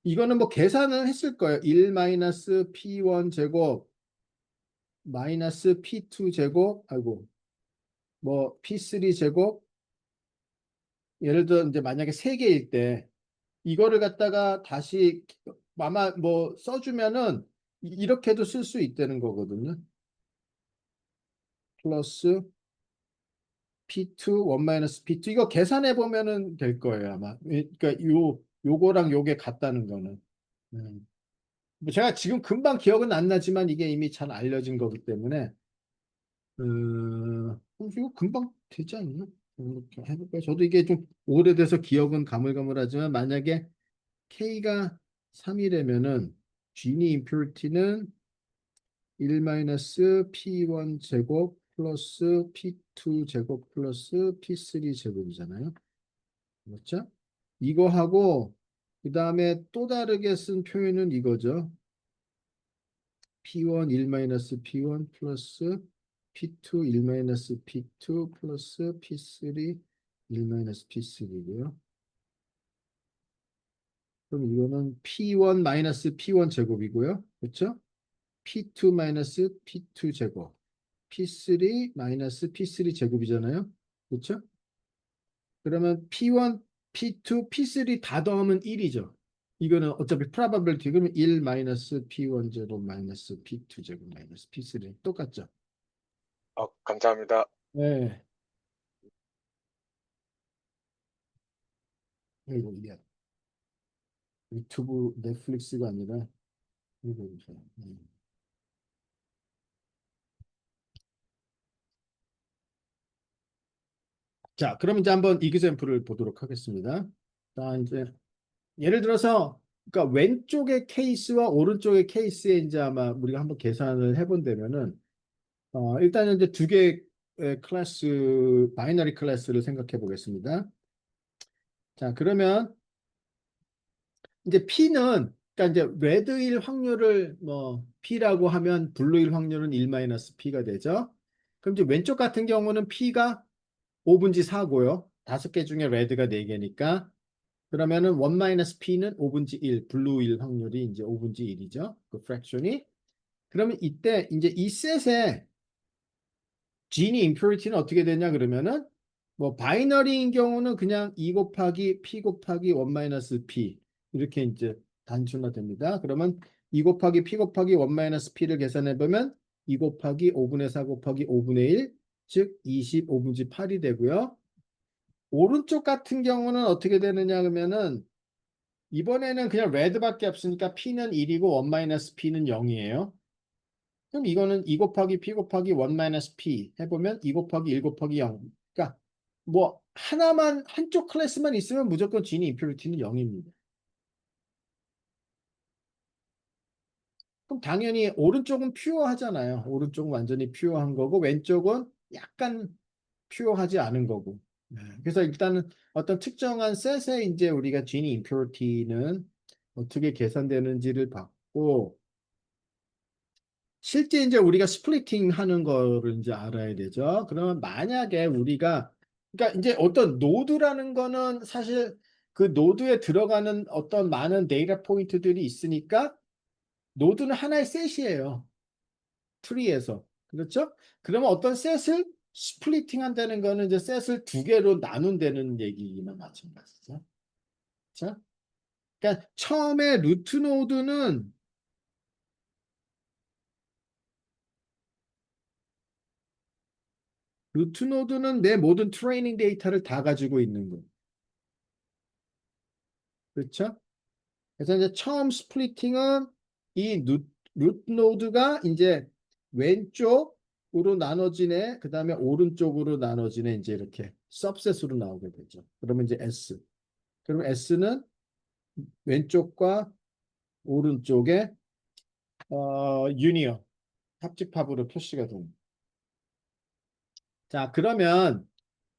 이거는 뭐 계산은 했을 거예요. 1 마이너스 P1 제곱 마이너스 P2 제곱, 아이고, 뭐 P3 제곱, 예를 들어 이제 만약에 3개일 때 이거를 갖다가 다시 아마 뭐 써주면은 이렇게도 쓸 수 있다는 거거든요. 플러스 P2, 1 마이너스 P2 이거 계산해 보면은 될 거예요 아마. 그러니까 요거랑 요게 같다는 거는. 뭐 제가 지금 금방 기억은 안 나지만 이게 이미 잘 알려진 거기 때문에 이거 금방 되지 않나? 이렇게 해볼까요? 저도 이게 좀 오래돼서 기억은 가물가물하지만 만약에 K가 3이라면은 Gini impurity는 1 P1 제곱 플러스 P2 제곱 플러스 P3 제곱이잖아요. 맞죠? 이거하고 그 다음에 또 다르게 쓴 표현은 이거죠. P1 1 P1 플러스 P2 1 P2 플러스 P3 1 P3고요. 그럼 이거는 P1 P1 제곱이고요. 그렇죠? P2 P2 제곱, P3 P3 제곱이잖아요. 그렇죠? 그러면 P1, P2, P3 다 더하면 1이죠. 이거는 어차피 probability 그러면 1 P1 제곱 P2 제곱 P3 똑같죠. 감사합니다. 네. 이거 이게 유튜브 넷플릭스가 아니라 이거 보세요. 자, 그럼 이제 한번 이그젬플을 보도록 하겠습니다. 자, 이제 예를 들어서 그러니까 왼쪽의 케이스와 오른쪽의 케이스에 이제 아마 우리가 한번 계산을 해본다면은 일단은 이제 두 개의 클래스 바이너리 클래스를 생각해 보겠습니다. 자, 그러면 이제 P는 그러니까 이제 레드일 확률을 뭐 P라고 하면 블루일 확률은 1 P가 되죠. 그럼 이제 왼쪽 같은 경우는 P가 5분지 4고요. 5개 중에 레드가 4개니까 그러면은 1 P는 5분지 1, 블루일 확률이 이제 5분지 1이죠. 그 프랙션이. 그러면 이때 이제 이 셋의 Gini impurity는 어떻게 되냐 그러면은 뭐 바이너리인 경우는 그냥 2 곱하기 P 곱하기 1 P 이렇게 이제 단순화됩니다. 그러면 2 곱하기 P 곱하기 1 P를 계산해 보면 2 곱하기 5분의 4 곱하기 5분의 1, 즉 25분지 8이 되고요. 오른쪽 같은 경우는 어떻게 되느냐 그러면은 이번에는 그냥 레드밖에 없으니까 P는 1이고 1 P는 0이에요. 그럼 이거는 2 곱하기 P 곱하기 1 P 해보면 2 곱하기 1 곱하기 0. 그러니까 뭐 하나만 한쪽 클래스만 있으면 무조건 Gini impurity는 0입니다. 그럼 당연히 오른쪽은 퓨어하잖아요. 오른쪽은 완전히 퓨어한 거고 왼쪽은 약간 퓨어하지 않은 거고. 네. 그래서 일단은 어떤 특정한 셋의 이제 우리가 Gini impurity는 어떻게 계산되는지를 봤고 실제 이제 우리가 스플리팅 하는 거를 이제 알아야 되죠. 그러면 만약에 우리가 그러니까 이제 어떤 노드라는 거는 사실 그 노드에 들어가는 어떤 많은 데이터 포인트들이 있으니까 노드는 하나의 셋이에요. 트리에서. 그렇죠? 그러면 어떤 셋을 스플리팅 한다는 거는 이제 셋을 두 개로 나눈다는 얘기나 마찬가지죠. 자, 그러니까 처음에 루트 노드는 내 모든 트레이닝 데이터를 다 가지고 있는 거예요. 그렇죠? 그래서 이제 처음 스플리팅은 이 루트 노드가 이제 왼쪽으로 나눠지네, 그 다음에 오른쪽으로 나눠지네, 이제 이렇게 सब셋으로 나오게 되죠. 그러면 이제 S. 그러면 S는 왼쪽과 오른쪽에 유니언, 합집합으로 표시가 됩니다. 자, 그러면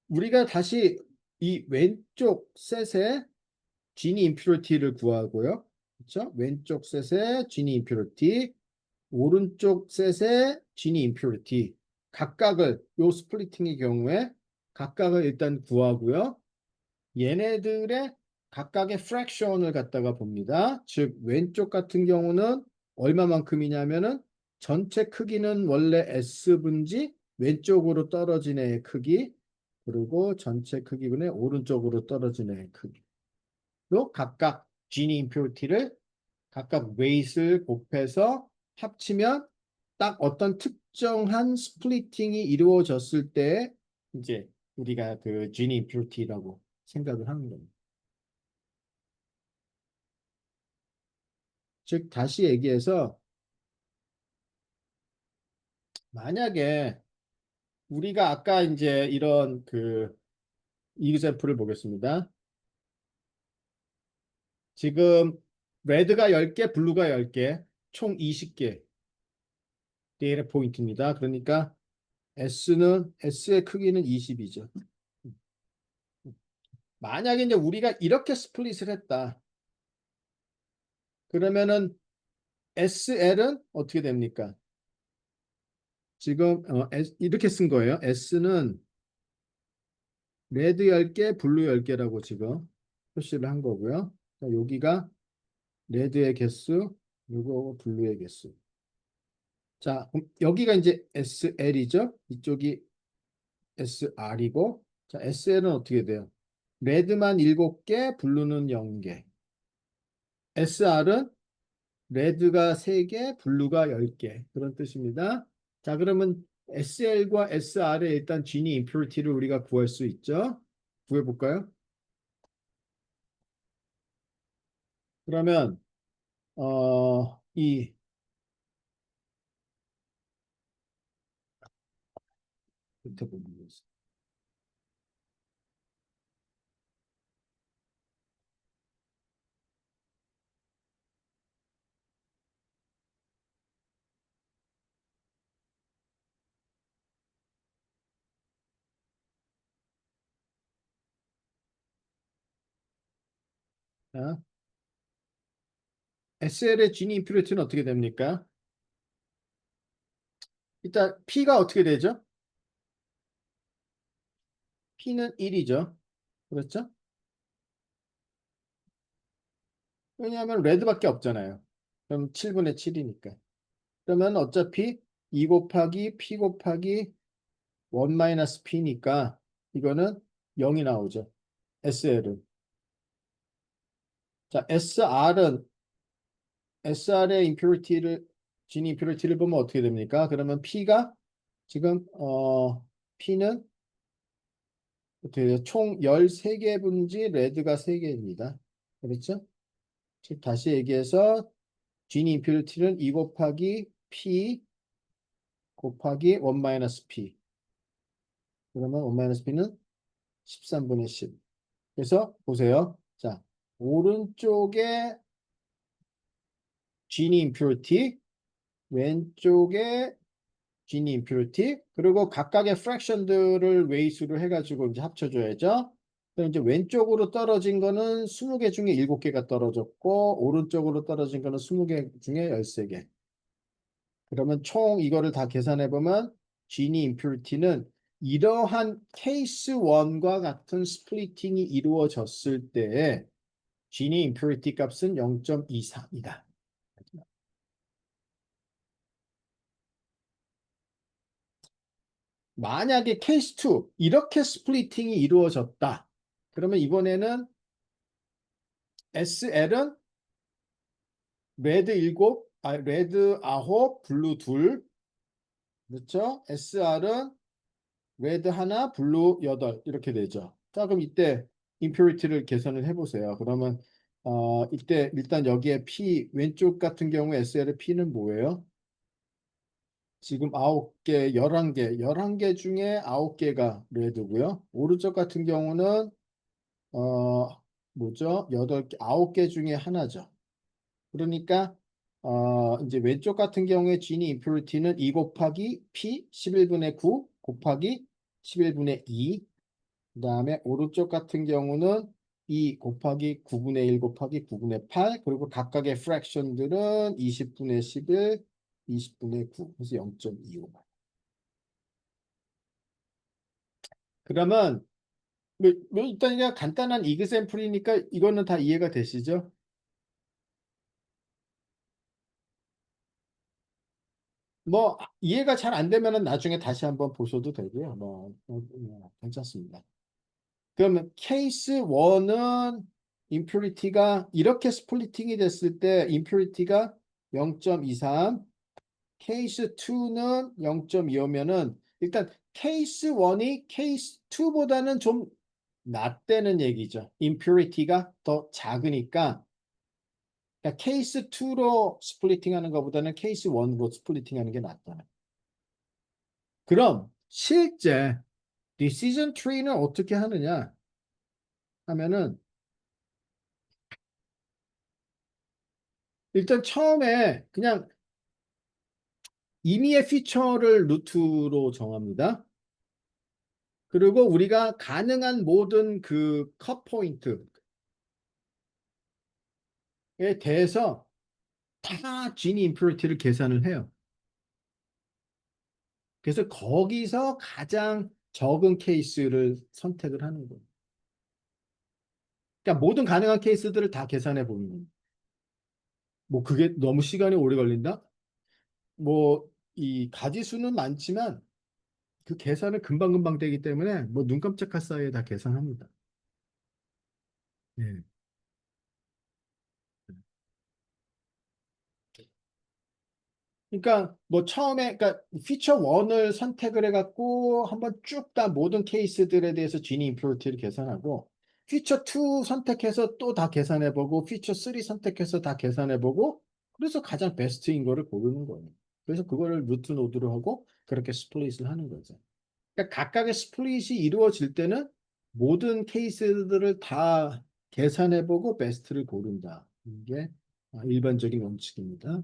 우리가 다시 이 왼쪽 셋의 Gini impurity를 구하고요. 그렇죠? 왼쪽 셋의 Gini impurity, 오른쪽 셋의 Gini impurity 각각을 요 스플리팅의 경우에 각각을 일단 구하고요. 얘네들의 각각의 fraction을 갖다가 봅니다. 즉 왼쪽 같은 경우는 얼마만큼이냐면은 전체 크기는 원래 S분지 왼쪽으로 떨어진 애의 크기 그리고 전체 크기분의 오른쪽으로 떨어진 애의 크기로 각각 Gini impurity를 각각 weight을 곱해서 합치면 딱 어떤 특정한 스플리팅이 이루어졌을 때 이제 우리가 그 Gini impurity라고 생각을 하는 겁니다. 즉 다시 얘기해서 만약에 우리가 아까 이제 이런 그 이그샘플을 보겠습니다. 지금 레드가 10개, 블루가 10개, 총 20개 데이터 포인트입니다. 그러니까 S의 크기는 20이죠. 만약에 이제 우리가 이렇게 스플릿을 했다. 그러면은 SL은 어떻게 됩니까? 지금 이렇게 쓴 거예요. S는 레드 10개, 블루 10개라고 지금 표시를 한 거고요. 자, 여기가 레드의 개수, 이거 블루의 개수. 자, 그럼 여기가 이제 SL이죠. 이쪽이 SR이고, 자, SL은 어떻게 돼요? 레드만 7개, 블루는 0개. SR은 레드가 3개, 블루가 10개. 그런 뜻입니다. 자, 그러면 SL과 SR의 일단 Gini impurity를 우리가 구할 수 있죠. 구해볼까요? 그러면 이 밑에 부분이 있어요. 자, SL의 Gini impurity는 어떻게 됩니까? 일단 P가 어떻게 되죠? P는 1이죠. 그렇죠? 왜냐하면 레드밖에 없잖아요. 그럼 7분의 7이니까. 그러면 어차피 2 곱하기 P 곱하기 1 마이너스 P니까 이거는 0이 나오죠. SL은. 자, SR의 impurity를, Gini impurity를 보면 어떻게 됩니까? 그러면 P가 지금, P는 어떻게 돼요? 총 13개 분지 레드가 3개입니다. 그렇죠? 즉, 다시 얘기해서 Gini impurity는 2 곱하기 P 곱하기 1 마이너스 P. 그러면 1 마이너스 P는 13분의 10. 그래서 보세요. 자, 오른쪽에 Gini impurity, 왼쪽에 Gini impurity, 그리고 각각의 fraction들을 웨이수로 해가지고 이제 합쳐줘야죠. 그럼 이제 왼쪽으로 떨어진 거는 20개 중에 7개가 떨어졌고, 오른쪽으로 떨어진 거는 20개 중에 13개. 그러면 총 이거를 다 계산해 보면 Gini impurity는 이러한 케이스 1과 같은 스플리팅이 이루어졌을 때 Gini impurity 값은 0.24이다. 만약에 케이스 2 이렇게 스플리팅이 이루어졌다. 그러면 이번에는 SL은 레드 9, 블루 2. 그렇죠? SR은 레드 하나, 블루 8 이렇게 되죠. 자, 그럼 이때 impurity를 계산을 해보세요. 그러면 이때 일단 여기에 P 왼쪽 같은 경우 SL의 P는 뭐예요? 지금 9개, 11개, 11개 중에 9개가 레드고요. 오른쪽 같은 경우는 뭐죠? 8개, 9개 중에 하나죠. 그러니까 이제 왼쪽 같은 경우에 Gini impurity는 2 곱하기 P 11분의 9 곱하기 11분의 2. 그다음에 오른쪽 같은 경우는 2 곱하기 9분의 1 곱하기 9분의 8. 그리고 각각의 fraction들은 20분의 11, 20분의 9. 그래서 0.25. 그러면 뭐 일단 그냥 간단한 이그샘플이니까 이거는 다 이해가 되시죠? 뭐 이해가 잘 안 되면은 나중에 다시 한번 보셔도 되고요. 괜찮습니다. 그러면 케이스 1은 임퓨리티가 이렇게 스플리팅이 됐을 때 임퓨리티가 0.23, 케이스 2는 0.25면은 일단 케이스 1이 케이스 2보다는 좀 낮다는 얘기죠. 임퓨리티가 더 작으니까 그러니까 케이스 2로 스플리팅 하는 것보다는 케이스 1으로 스플리팅 하는 게 낫다. 그럼 실제 decision tree는 어떻게 하느냐 하면은 일단 처음에 그냥 임의의 피처를 루트로 정합니다. 그리고 우리가 가능한 모든 그 컷 포인트에 대해서 다 지니 임퓨리티를 계산을 해요. 그래서 거기서 가장 적은 케이스를 선택을 하는 거예요. 그러니까 모든 가능한 케이스들을 다 계산해 보는 거예요. 뭐 그게 너무 시간이 오래 걸린다? 뭐 이 가지수는 많지만 그 계산은 금방금방 되기 때문에 뭐 눈 깜짝할 사이에 다 계산합니다. 예. 그러니까 뭐 처음에 그러니까 피처 1을 선택을 해갖고 한번 쭉 다 모든 케이스들에 대해서 지니 임퓨리티를 계산하고 피처 2 선택해서 또 다 계산해보고 피처 3 선택해서 다 계산해보고 그래서 가장 베스트인 거를 고르는 거예요. 그래서 그거를 루트 노드로 하고 그렇게 스플릿을 하는 거죠. 그러니까 각각의 스플릿이 이루어질 때는 모든 케이스들을 다 계산해보고 베스트를 고른다. 이게 일반적인 원칙입니다.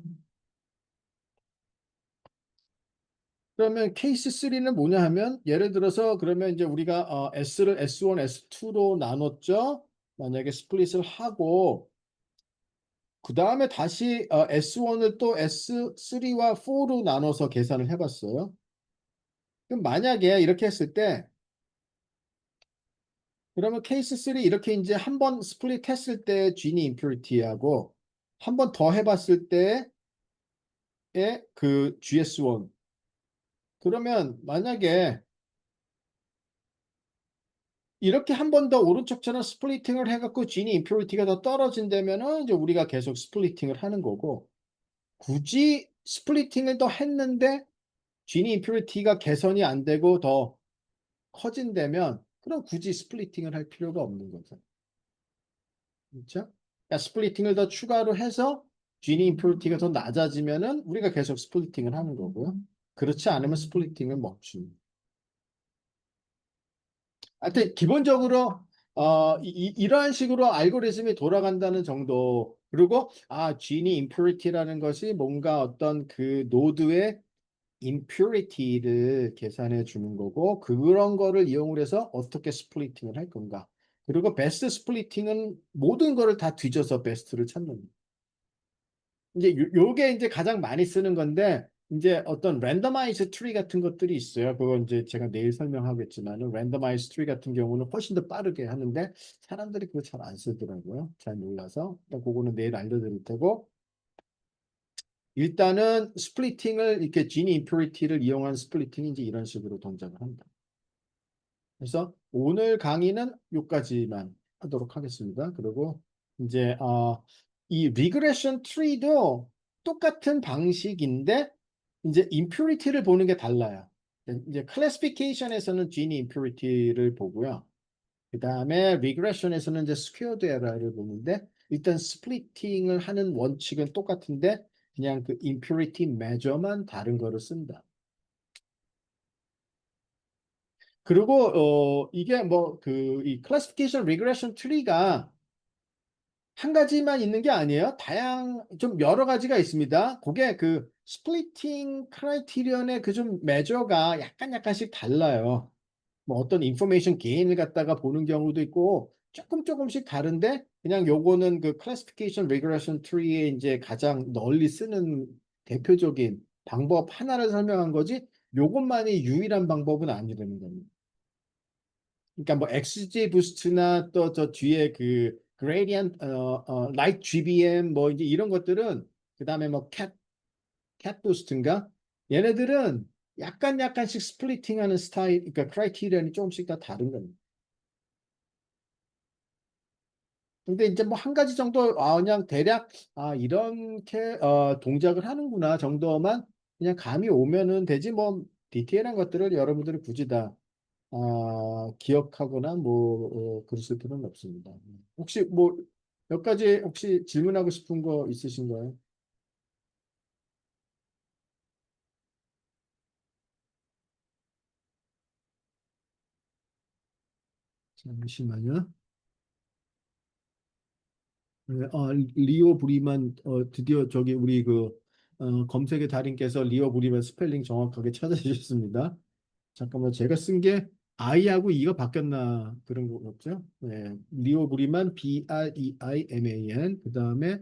그러면 케이스 3는 뭐냐 하면 예를 들어서 그러면 이제 우리가 S를 S1, S2로 나눴죠. 만약에 스플릿을 하고 그 다음에 다시 S1을 또 S3와 4로 나눠서 계산을 해봤어요. 그럼 만약에 이렇게 했을 때 그러면 케이스 3 이렇게 이제 한 번 스플릿 했을 때 Gini impurity하고 한 번 더 해봤을 때의 그 GS1 그러면 만약에 이렇게 한 번 더 오른쪽처럼 스플리팅을 해갖고 진이 임퓨리티가 더 떨어진다면은 이제 우리가 계속 스플리팅을 하는 거고 굳이 스플리팅을 더 했는데 진이 임퓨리티가 개선이 안 되고 더 커진다면 그럼 굳이 스플리팅을 할 필요가 없는 거죠. 그렇죠? 그러니까 스플리팅을 더 추가로 해서 진이 임퓨리티가 더 낮아지면은 우리가 계속 스플리팅을 하는 거고요. 그렇지 않으면 스플리팅을 멈춥니다. 하여튼 기본적으로 이러한 식으로 알고리즘이 돌아간다는 정도. 그리고 Gini impurity라는 것이 뭔가 어떤 그 노드의 impurity를 계산해 주는 거고 그런 거를 이용을 해서 어떻게 스플리팅을 할 건가. 그리고 베스트 스플리팅은 모든 거를 다 뒤져서 베스트를 찾는 거예요. 이제 요게 이제 가장 많이 쓰는 건데 이제 어떤 랜더마이즈 트리 같은 것들이 있어요. 그건 이제 제가 내일 설명하겠지만은 랜더마이즈 트리 같은 경우는 훨씬 더 빠르게 하는데 사람들이 그거 잘 안 쓰더라고요. 잘 몰라서. 일단 그거는 내일 알려드릴 테고 일단은 스플리팅을 이렇게 지니 임퓨리티를 이용한 스플리팅이 이제 이런 식으로 동작을 한다. 그래서 오늘 강의는 여기까지만 하도록 하겠습니다. 그리고 이제 이 리그레션 트리도 똑같은 방식인데 이제 impurity를 보는 게 달라요. 이제 클래시피케이션에서는 Gini impurity를 보고요. 그 다음에 리그레션에서는 이제 스퀘어드 에러를 보는데 일단 스플리팅을 하는 원칙은 똑같은데 그냥 그 impurity measure만 다른 거를 쓴다. 그리고 이게 뭐 그 이 클래시피케이션 리그레션 트리가 한 가지만 있는 게 아니에요. 좀 여러 가지가 있습니다. 그게 그 스플리팅 크라이테리언의 그 좀 메저가 약간씩 달라요. 뭐 어떤 인포메이션 게인을 갖다가 보는 경우도 있고 조금씩 다른데 그냥 요거는 그 클래시피케이션 리그레션 트리에 이제 가장 널리 쓰는 대표적인 방법 하나를 설명한 거지 요것만이 유일한 방법은 아니라는 겁니다. 그러니까 뭐 XG 부스트나 또 저 뒤에 그 gradient, light GBM 뭐 이제 이런 것들은 그다음에 뭐 cat 부스트인가? 얘네들은 약간씩 스플리팅하는 스타일, 그러니까 크라이테리언이 조금씩 다 다른 겁니다. 근데 이제 뭐 한 가지 정도 그냥 대략 이렇게 동작을 하는구나 정도만 그냥 감이 오면은 되지 뭐 디테일한 것들을 여러분들이 굳이 다 기억하거나 뭐 그러실 필요는 없습니다. 혹시 뭐 몇 가지 혹시 질문하고 싶은 거 있으신가요? 잠시만요. 네, 리오 브리만 드디어 저기 우리 그 검색의 달인께서 리오 브리만 스펠링 정확하게 찾아주셨습니다. 잠깐만 제가 쓴 게 I하고 E가 바뀌었나 그런 거 없죠? 네, 리오 브리만 BREIMAN 그 다음에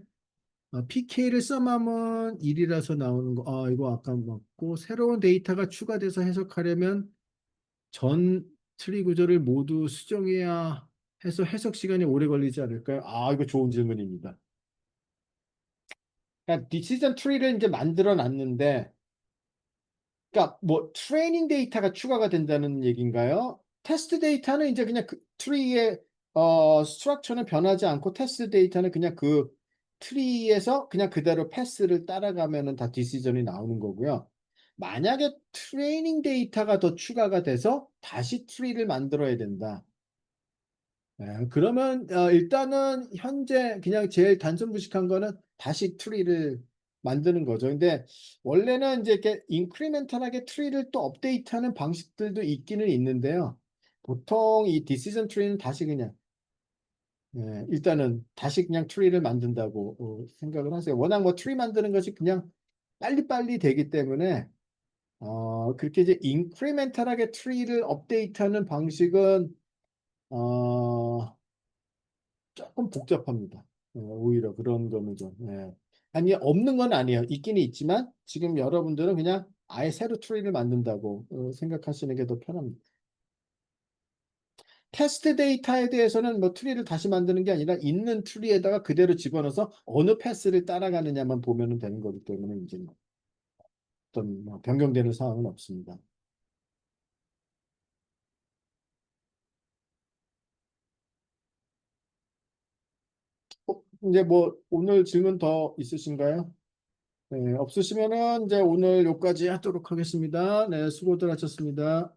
PK를 써마면 1이라서 나오는 거. 이거 아까 맞고 새로운 데이터가 추가돼서 해석하려면 전 트리 구조를 모두 수정해야 해서 해석 시간이 오래 걸리지 않을까요? 이거 좋은 질문입니다. 그러니까 디시전 트리를 이제 만들어 놨는데, 그러니까 뭐 트레이닝 데이터가 추가가 된다는 얘기인가요? 테스트 데이터는 이제 그냥 그 트리의 스트럭처는 변하지 않고 테스트 데이터는 그냥 그 트리에서 그냥 그대로 패스를 따라가면은 다 디시전이 나오는 거고요. 만약에 트레이닝 데이터가 더 추가가 돼서 다시 트리를 만들어야 된다. 그러면 일단은 현재 그냥 제일 단순 무식한 거는 다시 트리를 만드는 거죠. 근데 원래는 이제 이렇게 인크리멘탈하게 트리를 또 업데이트하는 방식들도 있기는 있는데요. 보통 이 디시전 트리는 다시 그냥 일단은 다시 그냥 트리를 만든다고 생각을 하세요. 워낙 뭐 트리 만드는 것이 그냥 빨리빨리 되기 때문에 그렇게 이제 인크리멘탈하게 트리를 업데이트하는 방식은 어, 조금 복잡합니다. 오히려 그런 거는 좀. 아니, 없는 건 아니에요. 있기는 있지만 지금 여러분들은 그냥 아예 새로 트리를 만든다고 생각하시는 게 더 편합니다. 테스트 데이터에 대해서는 뭐 트리를 다시 만드는 게 아니라 있는 트리에다가 그대로 집어넣어서 어느 패스를 따라가느냐만 보면 되는 거기 때문에 이제 어떤 뭐 변경되는 상황은 없습니다. 이제 뭐 오늘 질문 더 있으신가요? 네, 없으시면은 이제 오늘 여기까지 하도록 하겠습니다. 네, 수고들 하셨습니다.